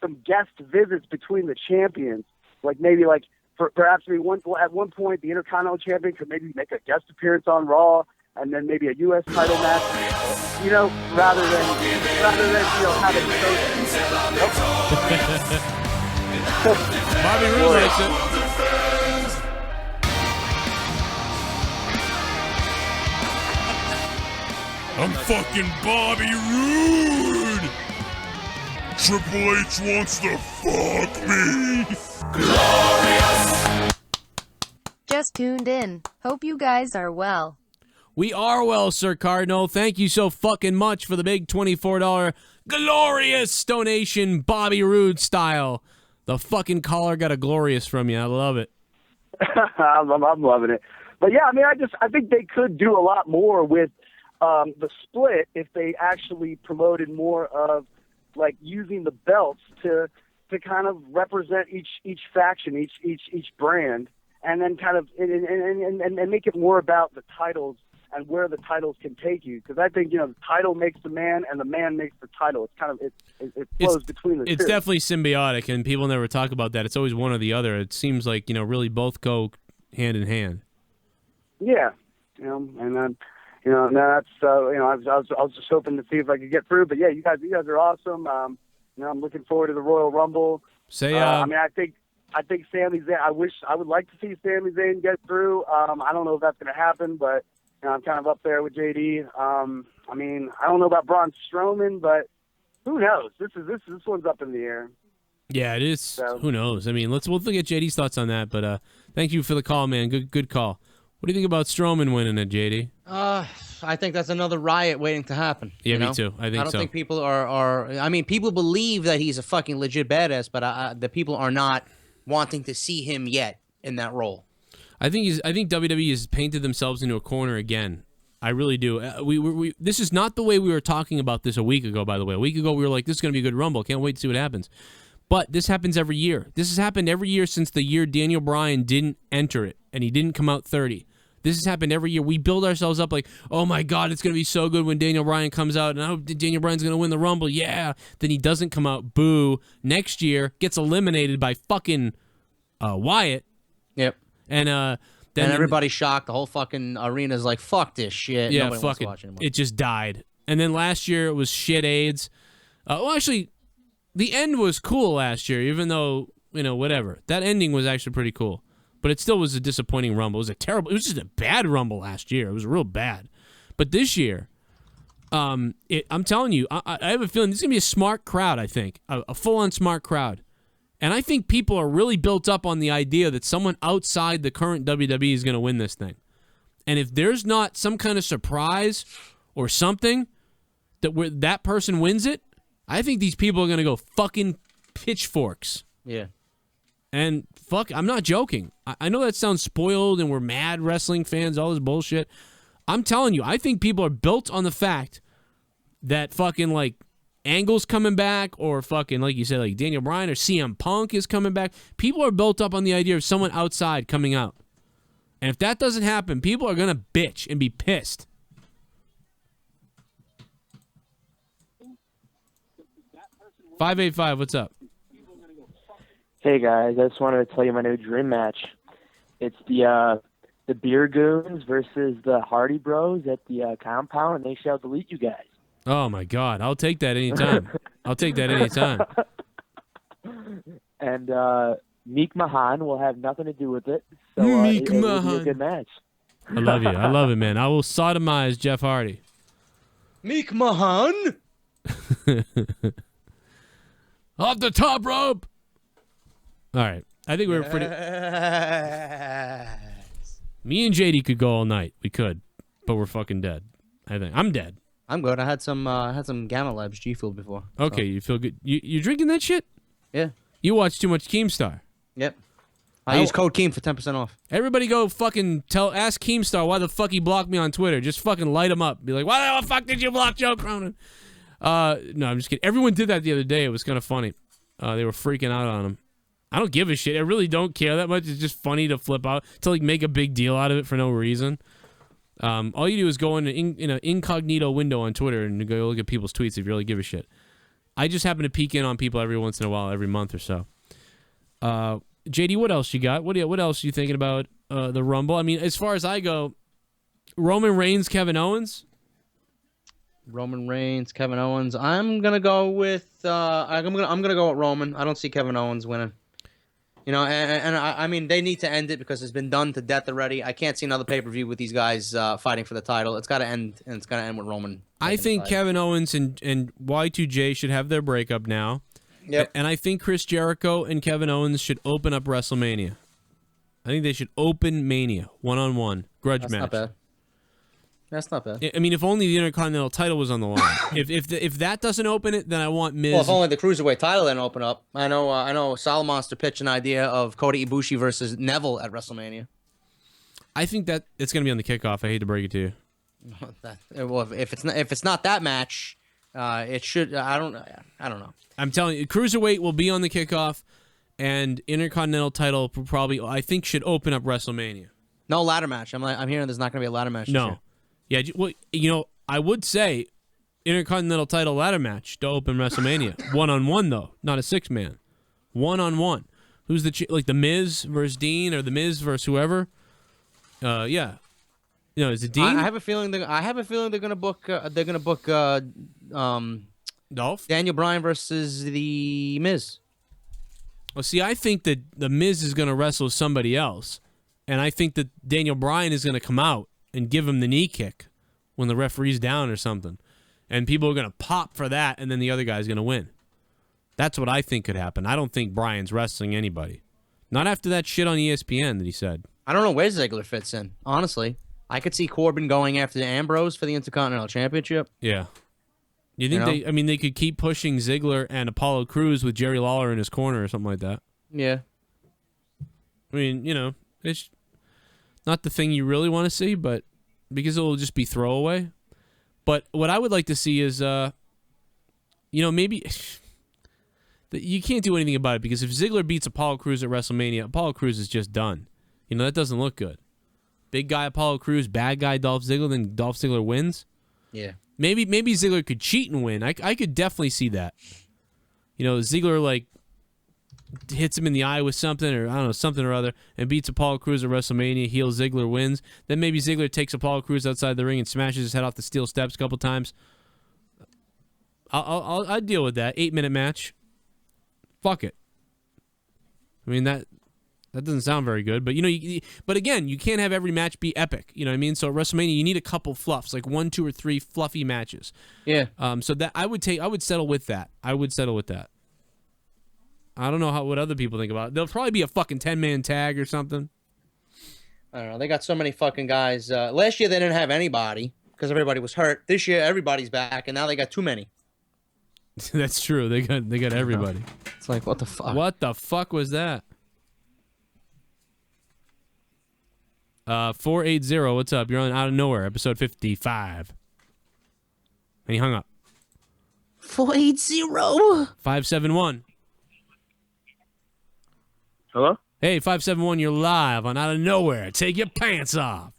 some guest visits between the champions, perhaps at one point the Intercontinental Champion could maybe make a guest appearance on Raw, and then maybe a U.S. title match, rather than having Bobby Roode likes it. I'm fucking Bobby Roode. Triple H wants to fuck me. Glorious. Just tuned in. Hope you guys are well. We are well, Sir Cardinal. Thank you so fucking much for the big $24 glorious donation, Bobby Roode style. The fucking caller got a glorious from you. I love it. I'm loving it. But yeah, I mean, I think they could do a lot more with the split if they actually promoted more of using the belts to kind of represent each faction, each brand, and then kind of and make it more about the titles and where the titles can take you. Because I think the title makes the man, and the man makes the title. It's kind of it flows between the two. It's definitely symbiotic, and people never talk about that. It's always one or the other. It seems like really both go hand in hand. Yeah, and then. And that's I was just hoping to see if I could get through, but yeah, you guys are awesome. I'm looking forward to the Royal Rumble. I think Sami Zayn. I would like to see Sami Zayn get through. I don't know if that's going to happen, but I'm kind of up there with JD. I don't know about Braun Strowman, but who knows? This one's up in the air. Yeah, it is. So, who knows? I mean, we'll look at JD's thoughts on that, but thank you for the call, man. Good call. What do you think about Strowman winning it, JD? I think that's another riot waiting to happen. Yeah, me too. I don't think people are. I mean, people believe that he's a fucking legit badass, but the people are not wanting to see him yet in that role. I think WWE has painted themselves into a corner again. I really do. This is not the way we were talking about this a week ago, by the way. A week ago, we were like, this is going to be a good Rumble. Can't wait to see what happens. But this happens every year. This has happened every year since the year Daniel Bryan didn't enter it, and he didn't come out 30. This has happened every year. We build ourselves up like, oh my God, it's going to be so good when Daniel Bryan comes out, and I hope Daniel Bryan's going to win the Rumble. Yeah. Then he doesn't come out. Boo. Next year, gets eliminated by fucking Wyatt. Yep. And then everybody's shocked. The whole fucking arena's like, fuck this shit. Yeah, Nobody fuck wants to it. watch anymore. It just died. And then last year, it was shit AIDS. Well, actually, the end was cool last year, even though, whatever. That ending was actually pretty cool. But it still was a disappointing Rumble. It was just a bad Rumble last year. It was real bad. But this year, I'm telling you, I have a feeling this is going to be a smart crowd, I think. A full-on smart crowd. And I think people are really built up on the idea that someone outside the current WWE is going to win this thing. And if there's not some kind of surprise or something that person wins it, I think these people are going to go fucking pitchforks. Yeah. And fuck, I'm not joking. I know that sounds spoiled and we're mad wrestling fans, all this bullshit. I'm telling you, I think people are built on the fact that fucking Angle's coming back, or fucking, like you said, Daniel Bryan or CM Punk is coming back. People are built up on the idea of someone outside coming out. And if that doesn't happen, people are going to bitch and be pissed. $585, what's up? Hey guys, I just wanted to tell you my new dream match. It's the Beer Goons versus the Hardy Bros at the compound, and they shall delete you guys. Oh my God, I'll take that anytime. I'll take that anytime. And Meek Mahan will have nothing to do with it. So Meek it will be Mahan. a good match. I love you. I love it, man. I will sodomize Jeff Hardy. Meek Mahan. Off the top rope. All right. I think we're pretty. Me and JD could go all night. We could, but we're fucking dead. I think I'm dead. I'm good. I had some Gamma Labs G Fuel before. Okay, you feel good. You drinking that shit? Yeah. You watch too much Keemstar. Yep. I use code Keem for 10% off. Everybody go fucking ask Keemstar why the fuck he blocked me on Twitter. Just fucking light him up. Be like, why the fuck did you block Joe Cronin? No, I'm just kidding. Everyone did that the other day. It was kind of funny. They were freaking out on him. I don't give a shit. I really don't care that much. It's just funny to flip out, to like make a big deal out of it for no reason. All you do is go in an incognito window on Twitter and go look at people's tweets if you really give a shit. I just happen to peek in on people every once in a while, every month or so. JD, what else you got? What else are you thinking about the Rumble? I mean, as far as I go, Roman Reigns, Kevin Owens. Roman Reigns, Kevin Owens. I'm gonna go with I'm gonna go with Roman. I don't see Kevin Owens winning. You know, and I mean they need to end it because it's been done to death already. I can't see another pay-per-view with these guys fighting for the title. It's got to end, and it's got to end with Roman. I think Kevin Owens and Y2J should have their breakup now. Yep. And I think Chris Jericho and Kevin Owens should open up WrestleMania. I think they should open Mania one-on-one grudge That's match. not bad. That's not bad. I mean, if only the Intercontinental title was on the line. if that doesn't open it, then I want Miz. Well, if only the Cruiserweight title didn't open up. I know Solomonster pitched an idea of Kota Ibushi versus Neville at WrestleMania. I think that it's going to be on the kickoff. I hate to break it to you. Well, if it's not that match, it should. I don't know. I'm telling you, Cruiserweight will be on the kickoff, and Intercontinental title probably, I think, should open up WrestleMania. No ladder match. I'm hearing there's not going to be a ladder match. This No. year. Yeah, well, you know, I would say Intercontinental title ladder match to open WrestleMania. One-on-one, though, not a six-man. One-on-one. Who's like the Miz versus Dean or the Miz versus whoever? Yeah. You know, is it Dean? I have a feeling they're gonna book. Dolph? Daniel Bryan versus the Miz. Well, see, I think that the Miz is going to wrestle somebody else, and I think that Daniel Bryan is going to come out and give him the knee kick when the referee's down or something, and people are going to pop for that, and then the other guy's going to win. That's what I think could happen. I don't think Bryan's wrestling anybody. Not after that shit on ESPN that he said. I don't know where Ziggler fits in. Honestly, I could see Corbin going after Ambrose for the Intercontinental Championship. Yeah. You think they could keep pushing Ziggler and Apollo Crews with Jerry Lawler in his corner or something like that? Yeah. I mean, you know, it's not the thing you really want to see, but because it will just be throwaway. But what I would like to see is, maybe you can't do anything about it because if Ziggler beats Apollo Crews at WrestleMania, Apollo Crews is just done. You know, that doesn't look good. Big guy Apollo Crews, bad guy Dolph Ziggler, then Dolph Ziggler wins. Yeah. Maybe Ziggler could cheat and win. I could definitely see that. You know, Ziggler like hits him in the eye with something or I don't know, something or other, and beats Apollo Crews at WrestleMania. Heel Ziggler wins. Then maybe Ziggler takes Apollo Crews outside the ring and smashes his head off the steel steps a couple times. I'd deal with that 8-minute match. Fuck it. I mean that doesn't sound very good, but but again, you can't have every match be epic. You know what I mean? So at WrestleMania, you need a couple fluffs, like 1, 2, or 3 fluffy matches. Yeah. So that I would settle with that. I don't know what other people think about it. There'll probably be a fucking 10-man tag or something. I don't know. They got so many fucking guys. Last year they didn't have anybody because everybody was hurt. This year everybody's back, and now they got too many. That's true. They got everybody. It's like, what the fuck? What the fuck was that? 480, what's up? You're on Out of Nowhere, episode 55. And he hung up. 480. 571. Hello? Hey, 571, you're live on Out of Nowhere. Take your pants off.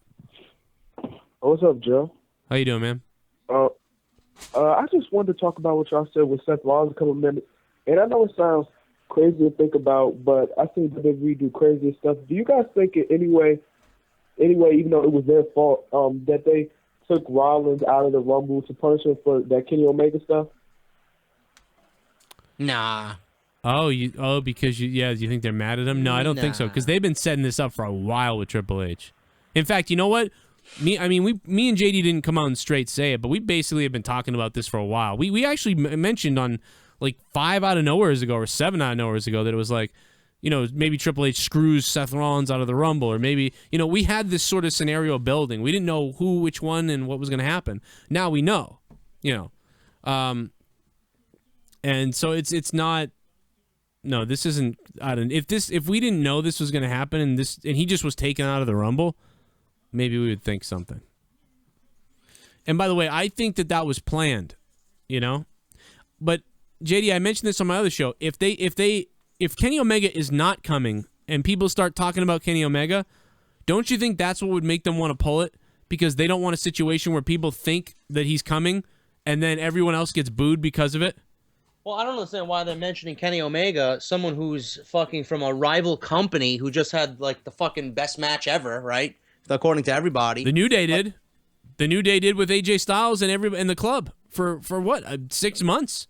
What's up, Joe? How you doing, man? I just wanted to talk about what y'all said with Seth Rollins a couple of minutes. And I know it sounds crazy to think about, but I think WWE do crazy stuff. Do you guys think in any way, even though it was their fault, that they took Rollins out of the Rumble to punish him for that Kenny Omega stuff? Nah. Because you think they're mad at him? No, I don't think so, because they've been setting this up for a while with Triple H. In fact, you know what? Me and JD didn't come out and straight say it, but we basically have been talking about this for a while. We actually mentioned on like 5 Out of Nowheres ago or 7 Out of Nowheres ago that it was like, maybe Triple H screws Seth Rollins out of the Rumble, or maybe, we had this sort of scenario building. We didn't know who, which one, and what was going to happen. Now we know, and so it's not. No, this isn't. If we didn't know this was going to happen and he just was taken out of the Rumble, maybe we would think something. And by the way, I think that was planned, But JD, I mentioned this on my other show. If Kenny Omega is not coming and people start talking about Kenny Omega, don't you think that's what would make them want to pull it? Because they don't want a situation where people think that he's coming and then everyone else gets booed because of it. Well, I don't understand why they're mentioning Kenny Omega, someone who's fucking from a rival company who just had like the fucking best match ever, right? According to everybody. The New Day did. The New Day did with AJ Styles and the club for what? 6 months.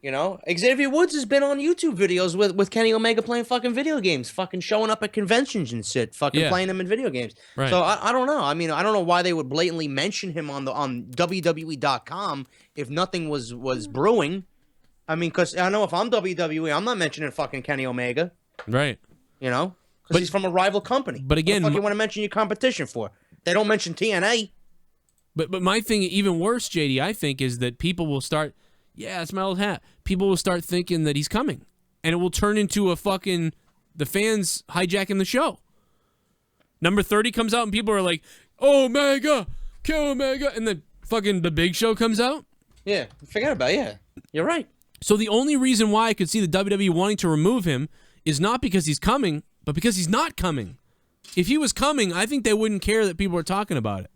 Xavier Woods has been on YouTube videos with Kenny Omega playing fucking video games, fucking showing up at conventions and shit, fucking playing them in video games. Right. So I don't know. I mean, I don't know why they would blatantly mention him on WWE.com if nothing was brewing. I mean, because I know if I'm WWE, I'm not mentioning fucking Kenny Omega. Right. Because he's from a rival company. But again, what the fuck you want to mention your competition for? They don't mention TNA. But my thing, even worse, JD, I think, is that people will start. Yeah, it's my old hat. People will start thinking that he's coming, and it will turn into the fans hijacking the show. Number 30 comes out, and people are like, Omega, kill Omega, and the Big Show comes out. Yeah, forget about it. Yeah, you're right. So the only reason why I could see the WWE wanting to remove him is not because he's coming, but because he's not coming. If he was coming, I think they wouldn't care that people are talking about it.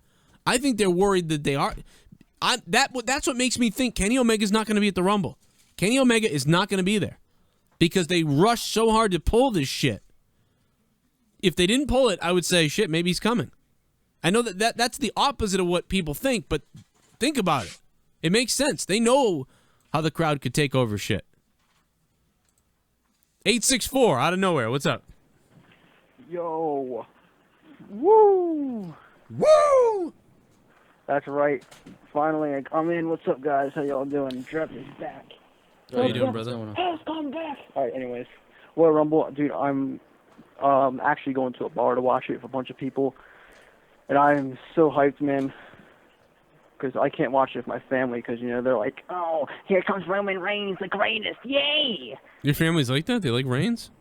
I think they're worried that they are. That's what makes me think Kenny Omega's not going to be at the Rumble. Kenny Omega is not going to be there because they rushed so hard to pull this shit. If they didn't pull it, I would say, shit, maybe he's coming. I know that's the opposite of what people think, but think about it. It makes sense. They know how the crowd could take over shit. 864, Out of Nowhere. What's up? Yo. Woo! Woo! That's right. Finally, I come in. What's up, guys? How y'all doing? Drepp is back. How you doing, brother? Has come back. All right, anyways. Well, Rumble, dude, I'm actually going to a bar to watch it with a bunch of people. And I'm so hyped, man. Because I can't watch it with my family because, they're like, oh, here comes Roman Reigns, the greatest. Yay! Your family's like that? They like Reigns?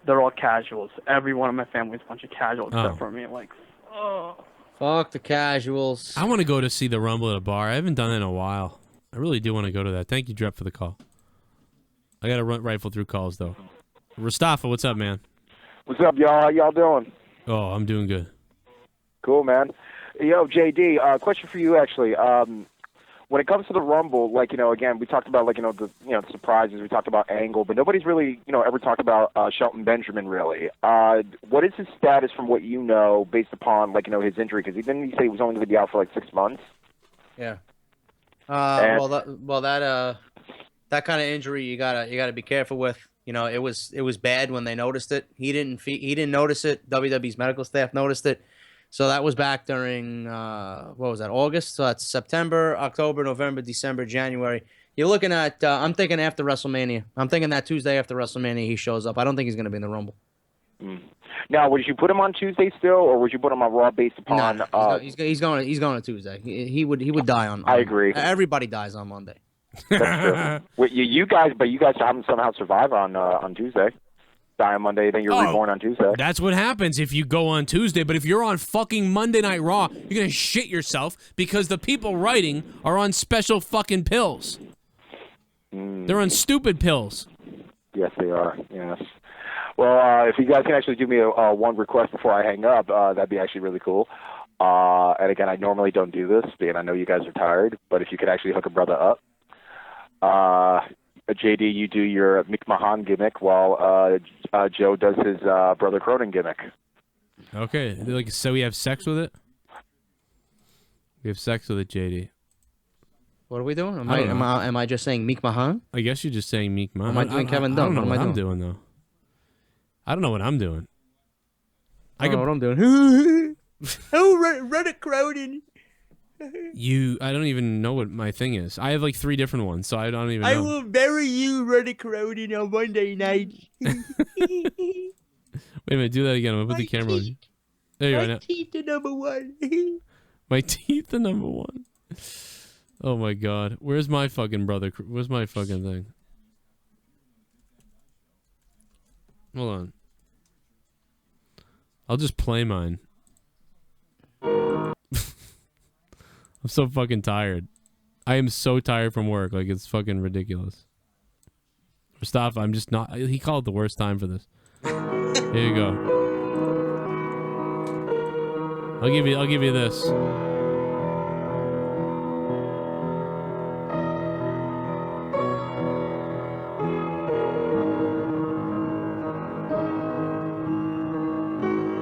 They're all casuals. Every one of my family's a bunch of casuals except for me. I'm like, oh. Fuck the casuals. I want to go to see the Rumble at a bar. I haven't done it in a while. I really do want to go to that. Thank you, Drepp, for the call. I got to rifle through calls, though. Mustafa, what's up, man? What's up, y'all? How y'all doing? Oh, I'm doing good. Cool, man. Yo, JD, question for you, actually. When it comes to the Rumble, again, we talked about, the surprises. We talked about Angle, but nobody's really, ever talked about Shelton Benjamin, really. What is his status from what you know based upon, his injury? Because didn't he say he was only going to be out for, 6 months? Yeah. That kind of injury you gotta be careful with. It was bad when they noticed it. He didn't notice it. WWE's medical staff noticed it. So that was back during, August? So that's September, October, November, December, January. You're looking at, I'm thinking after WrestleMania. I'm thinking that Tuesday after WrestleMania he shows up. I don't think he's going to be in the Rumble. Now, would you put him on Tuesday still, or would you put him on Raw based upon... No, he's going to Tuesday. He would die on... I agree. Everybody dies on Monday. That's true. Well, you guys haven't somehow survived on Tuesday. Die on Monday, then you're reborn on Tuesday. That's what happens if you go on Tuesday. But if you're on fucking Monday Night Raw, you're going to shit yourself because the people writing are on special fucking pills. They're on stupid pills. Yes, they are. Yes. Well, if you guys can actually do me a one request before I hang up, that'd be actually really cool. And again, I normally don't do this, and I know you guys are tired, but if you could actually hook a brother up. JD, you do your McMahon gimmick while Joe does his Brother Cronin gimmick. Okay, like so we have sex with it? We have sex with it, JD. What are we doing? Am I don't know. I just saying Meek Mahan? I guess you're just saying Meek Mahan. Am I doing Kevin I don't Dunn? know What what am I I'm doing? doing, though. I don't know what I'm doing. I don't know what I'm doing. Oh, Reddit Cronin. I don't even know what my thing is. I have like 3 different ones, so I don't even know. I will bury you, Reddit Cronin, on Monday night. Wait a minute, do that again. I'm gonna put the camera on you. There you are My now. teeth are number 1. My teeth are number 1. Oh my god. Where's my fucking brother? Where's my fucking thing? Hold on. I'll just play mine. I'm so fucking tired. I am so tired from work. Like, it's fucking ridiculous. Mustafa, I'm just not... He called it the worst time for this. Here you go. I'll give you this.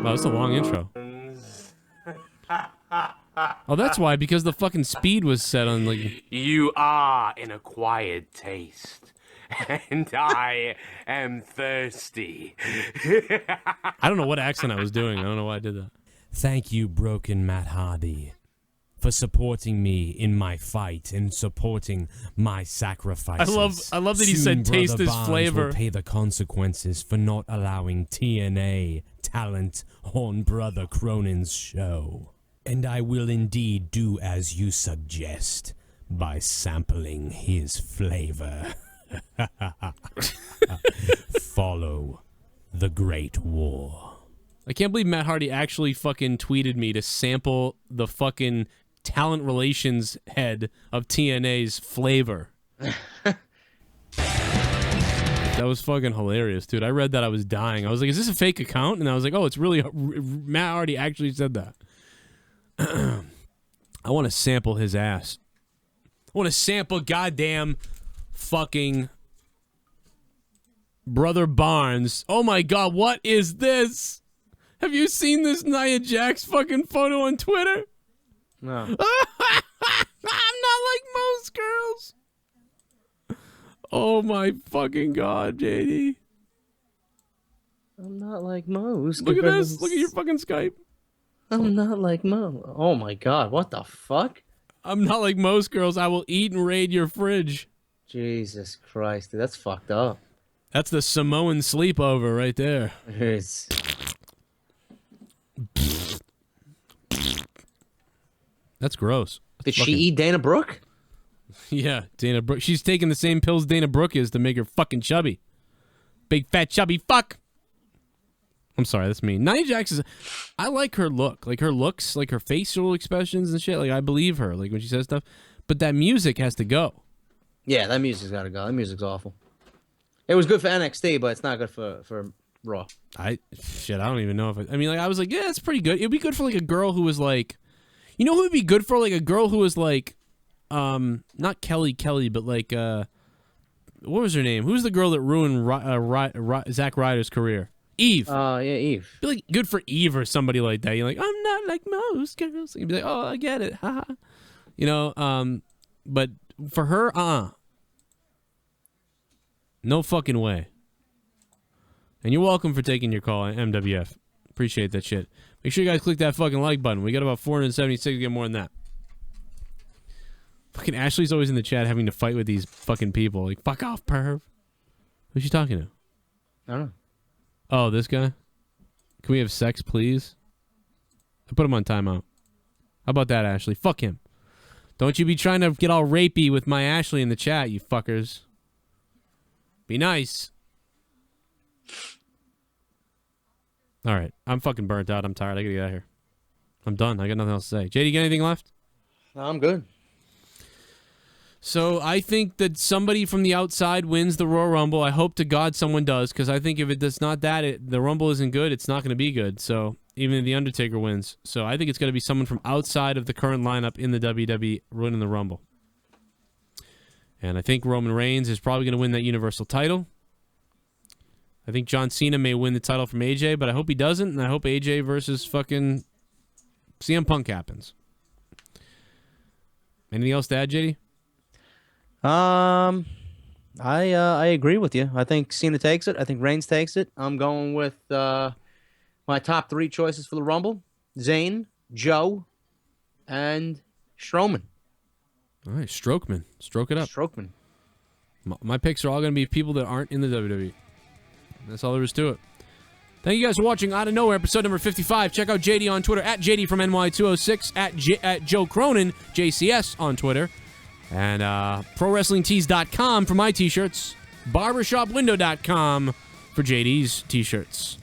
Wow, that's a long intro. Oh, that's why, because the fucking speed was set on, like... You are an acquired taste, and I am thirsty. I don't know what accent I was doing. I don't know why I did that. Thank you, Broken Matt Hardy, for supporting me in my fight and supporting my sacrifices. I love that he Soon said taste Brother this Barnes flavor. will pay the consequences for not allowing TNA talent on Brother Cronin's show. And I will indeed do as you suggest by sampling his flavor. Follow the Great War. I can't believe Matt Hardy actually fucking tweeted me to sample the fucking talent relations head of TNA's flavor. That was fucking hilarious, dude. I read that, I was dying. I was like, is this a fake account? And I was like, oh, it's really... Matt Hardy actually said that. I want to sample his ass. I want to sample goddamn fucking Brother Barnes. Oh my god, what is this? Have you seen this Nia Jax fucking photo on Twitter? No. I'm not like most girls. Oh my fucking god, JD. I'm not like most. Look at this. Look at your fucking Skype. I'm not like Mo. Oh my god, what the fuck? I'm not like most girls. I will eat and raid your fridge. Jesus Christ, dude, that's fucked up. That's the Samoan sleepover right there. It's... That's gross. Did she eat Dana Brooke? Yeah, Dana Brooke. She's taking the same pills Dana Brooke is to make her fucking chubby. Big fat chubby fuck. I'm sorry, that's mean. Nia Jax is... I like her look. Like her looks, like her facial expressions and shit. Like I believe her, like when she says stuff. But that music has to go. Yeah, that music's gotta go. That music's awful. It was good for NXT, but it's not good for Raw. I don't even know if I mean, like, I was like, yeah, it's pretty good. It'd be good for like a girl who was like, you know who would be good for, like a girl who was like, not Kelly, but like, what was her name? Who's the girl that ruined Zack Ryder's career? Eve. Yeah, Eve. Be like good for Eve or somebody like that. You're like, I'm not like most girls. You'd be like, oh, I get it, haha. You know, but for her, no fucking way. And you're welcome for taking your call, MWF. Appreciate that shit. Make sure you guys click that fucking like button. We got about 476. Get more than that. Fucking Ashley's always in the chat having to fight with these fucking people. Like, fuck off, perv. Who's she talking to? I don't know. Oh, this guy? Can we have sex, please? I put him on timeout. How about that, Ashley? Fuck him. Don't you be trying to get all rapey with my Ashley in the chat, you fuckers. Be nice. All right. I'm fucking burnt out. I'm tired. I gotta get out of here. I'm done. I got nothing else to say. JD, you got anything left? No, I'm good. So I think that somebody from the outside wins the Royal Rumble. I hope to God someone does, because I think if it does not that, the Rumble isn't good. It's not going to be good. So even if the Undertaker wins, so I think it's going to be someone from outside of the current lineup in the WWE winning the Rumble. And I think Roman Reigns is probably going to win that Universal title. I think John Cena may win the title from AJ, but I hope he doesn't, and I hope AJ versus fucking CM Punk happens. Anything else to add, JD? I agree with you. I think Cena takes it. I think Reigns takes it. I'm going with my top 3 choices for the Rumble: Zayn, Joe, and Strowman. All right, Strokeman. Stroke it up. Strokeman. My picks are all going to be people that aren't in the WWE. That's all there is to it. Thank you guys for watching Out of Nowhere, episode number 55. Check out JD on Twitter, at JD from NY206, at Joe Cronin, JCS on Twitter. And ProWrestlingTees.com for my t-shirts. BarbershopWindow.com for JD's t-shirts.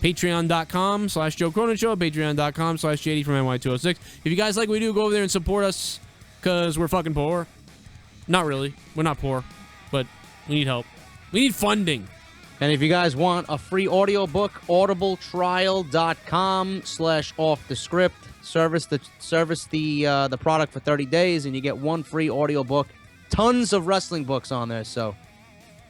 Patreon.com/Joe Cronin Show. Patreon.com/JD from NY206. If you guys like what we do, go over there and support us, because we're fucking poor. Not really. We're not poor, but we need help. We need funding. And if you guys want a free audiobook, audibletrial.com/offthescript. Service the product for 30 days, and you get 1 free audiobook. Tons of wrestling books on there, so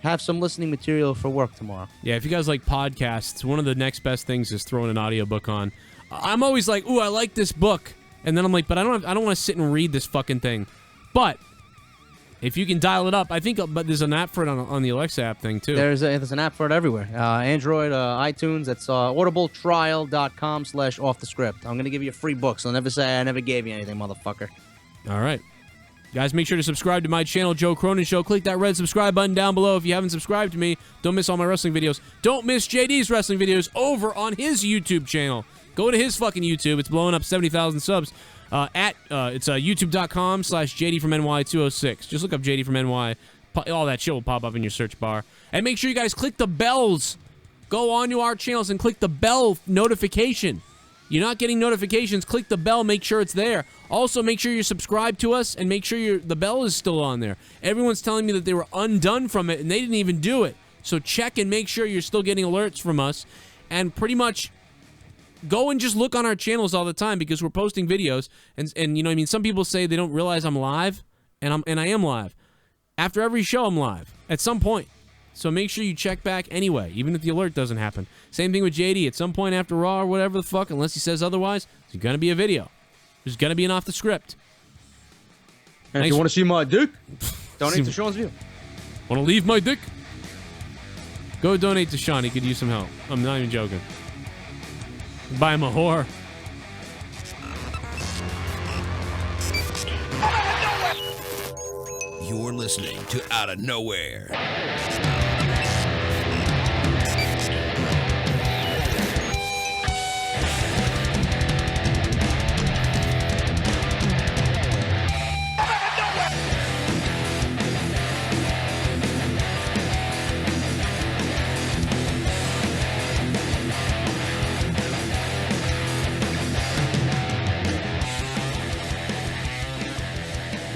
have some listening material for work tomorrow. Yeah, if you guys like podcasts, one of the next best things is throwing an audiobook on. I'm always like, ooh, I like this book. And then I'm like, but I don't want to sit and read this fucking thing. But if you can dial it up, I think, but there's an app for it on the Alexa app thing, too. There's an app for it everywhere. Android, iTunes. That's audibletrial.com/offthescript. I'm going to give you a free book, so never say I never gave you anything, motherfucker. All right. Guys, make sure to subscribe to my channel, Joe Cronin Show. Click that red subscribe button down below if you haven't subscribed to me. Don't miss all my wrestling videos. Don't miss JD's wrestling videos over on his YouTube channel. Go to his fucking YouTube. It's blowing up 70,000 subs. It's youtube.com/JD from NY206. Just look up JD from NY. All that shit will pop up in your search bar. And make sure you guys click the bells. Go on to our channels and click the bell notification. You're not getting notifications, click the bell, make sure it's there. Also, make sure you're subscribed to us and make sure the bell is still on there. Everyone's telling me that they were undone from it and they didn't even do it. So check and make sure you're still getting alerts from us. And pretty much go and just look on our channels all the time, because we're posting videos, and you know what I mean, some people say they don't realize I'm live, and I am live. After every show I'm live at some point. So make sure you check back anyway, even if the alert doesn't happen. Same thing with JD. At some point after Raw or whatever the fuck, unless he says otherwise, there's going to be a video. There's going to be an off the script. And if you want to see my dick, donate to Sean's View. Want to leave my dick? Go donate to Sean. He could use some help. I'm not even joking. Buy him a whore. You're listening to Out of Nowhere.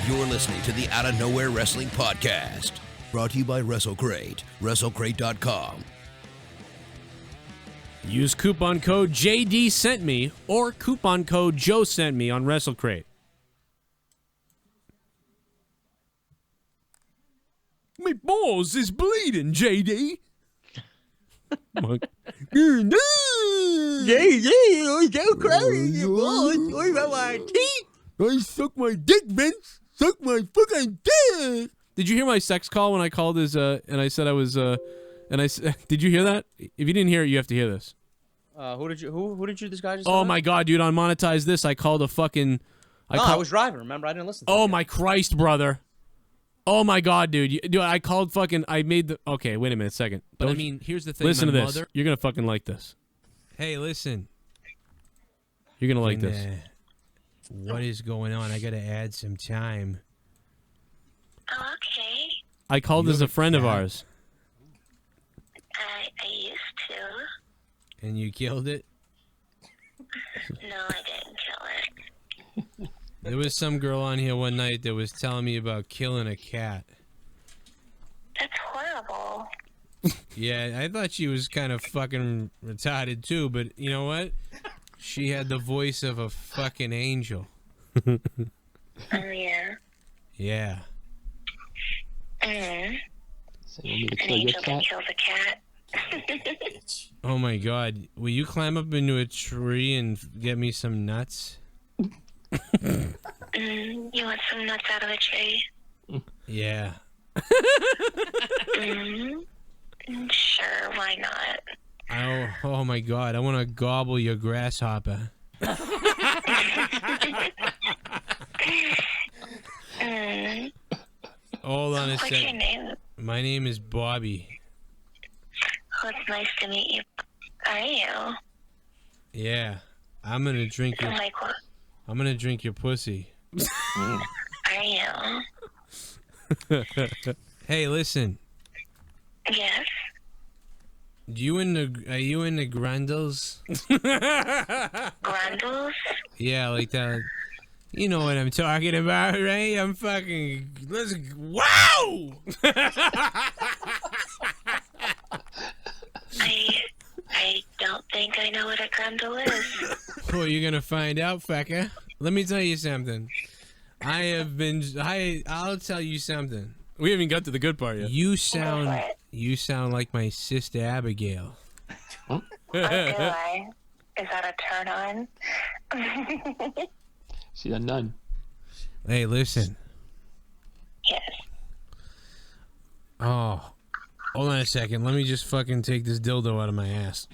You're listening to the Out of Nowhere Wrestling Podcast, brought to you by WrestleCrate, WrestleCrate.com. Use coupon code JD sent me or coupon code Joe sent me on WrestleCrate. My balls is bleeding, JD. JD, go crazy, boy. What about my teeth? I suck my dick, Vince. Suck my fucking dick. Did you hear my sex call when I called his, and I said I was, did you hear that? If you didn't hear it, you have to hear this. Who did you this guy just Oh my god, dude, on Monetize This, I called a fucking... I was driving, remember? I didn't listen to Oh my Christ, brother. Oh my god, dude. Dude, I called fucking... I made the... Okay, wait a minute, second. But I mean, here's the thing. Listen to my this. mother- You're gonna fucking like this. Hey, listen. You're gonna like this. What is going on? I gotta add some time. Okay. I called as a friend of ours. I used to. And you killed it? No, I didn't kill it. There was some girl on here one night that was telling me about killing a cat. That's horrible. Yeah, I thought she was kind of fucking retarded too, but you know what? She had the voice of a fucking angel. Oh, yeah. Yeah. Mm. So you want me to An kill your angel that cat? kills a cat. Oh my god. Will you climb up into a tree and get me some nuts? You want some nuts out of a tree? Yeah. Sure, why not? Oh my god. I want to gobble your grasshopper. Hold on a What's second. your name? My name is Bobby. Oh, it's nice to meet you. Are you? Yeah. I'm gonna drink your. Like what? I'm gonna drink your pussy. Are you? Hey, listen. Yes. Are you into grundles? Grundles? Yeah, like that. You know what I'm talking about, right? I'm fucking. Wow! I don't think I know what a grundle is. Well, you're gonna find out, fecker. Let me tell you something. I'll tell you something. We haven't got to the good part yet. You sound like my sister Abigail. Oh, do I? Is that a turn on? She's a nun. Hey, listen. Yes. Oh, hold on a second. Let me just fucking take this dildo out of my ass.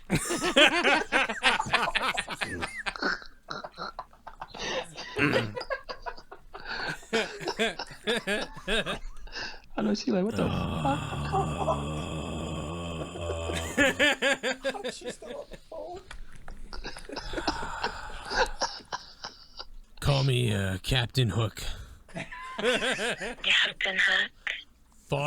I know she's like, what the fuck? She's still on the phone. Call me Captain Hook. Captain Hook. Fuck.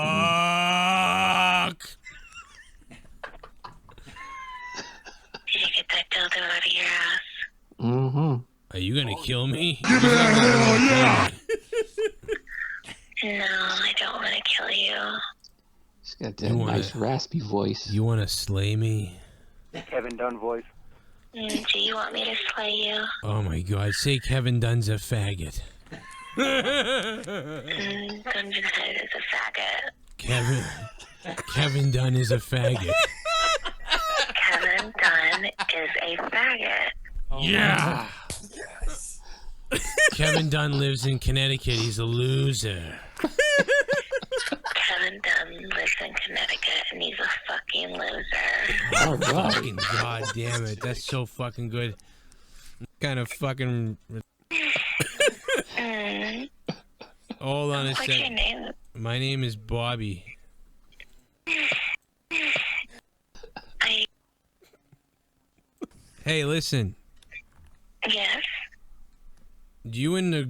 Did you get that dildo out of your ass? Mm-hmm. Are you gonna kill me? No, I don't want to kill you. She's got that nice raspy voice. You wanna slay me? Kevin Dunn voice. Do you want me to slay you? Oh my god, say Kevin Dunn's a faggot. Gungeon Head is a faggot. Kevin Dunn is a faggot. Kevin Dunn is a faggot. Yeah! Kevin Dunn lives in Connecticut, he's a loser. Kevin Dunn lives in Connecticut and he's a fucking loser. Oh, fucking god damn it, that's so fucking good. Kind of fucking... Hold on a What's second. your name? My name is Bobby. Hey, listen. Yes. Are you into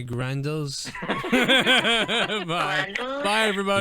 grundles? Bye. Grundles? Bye, everybody.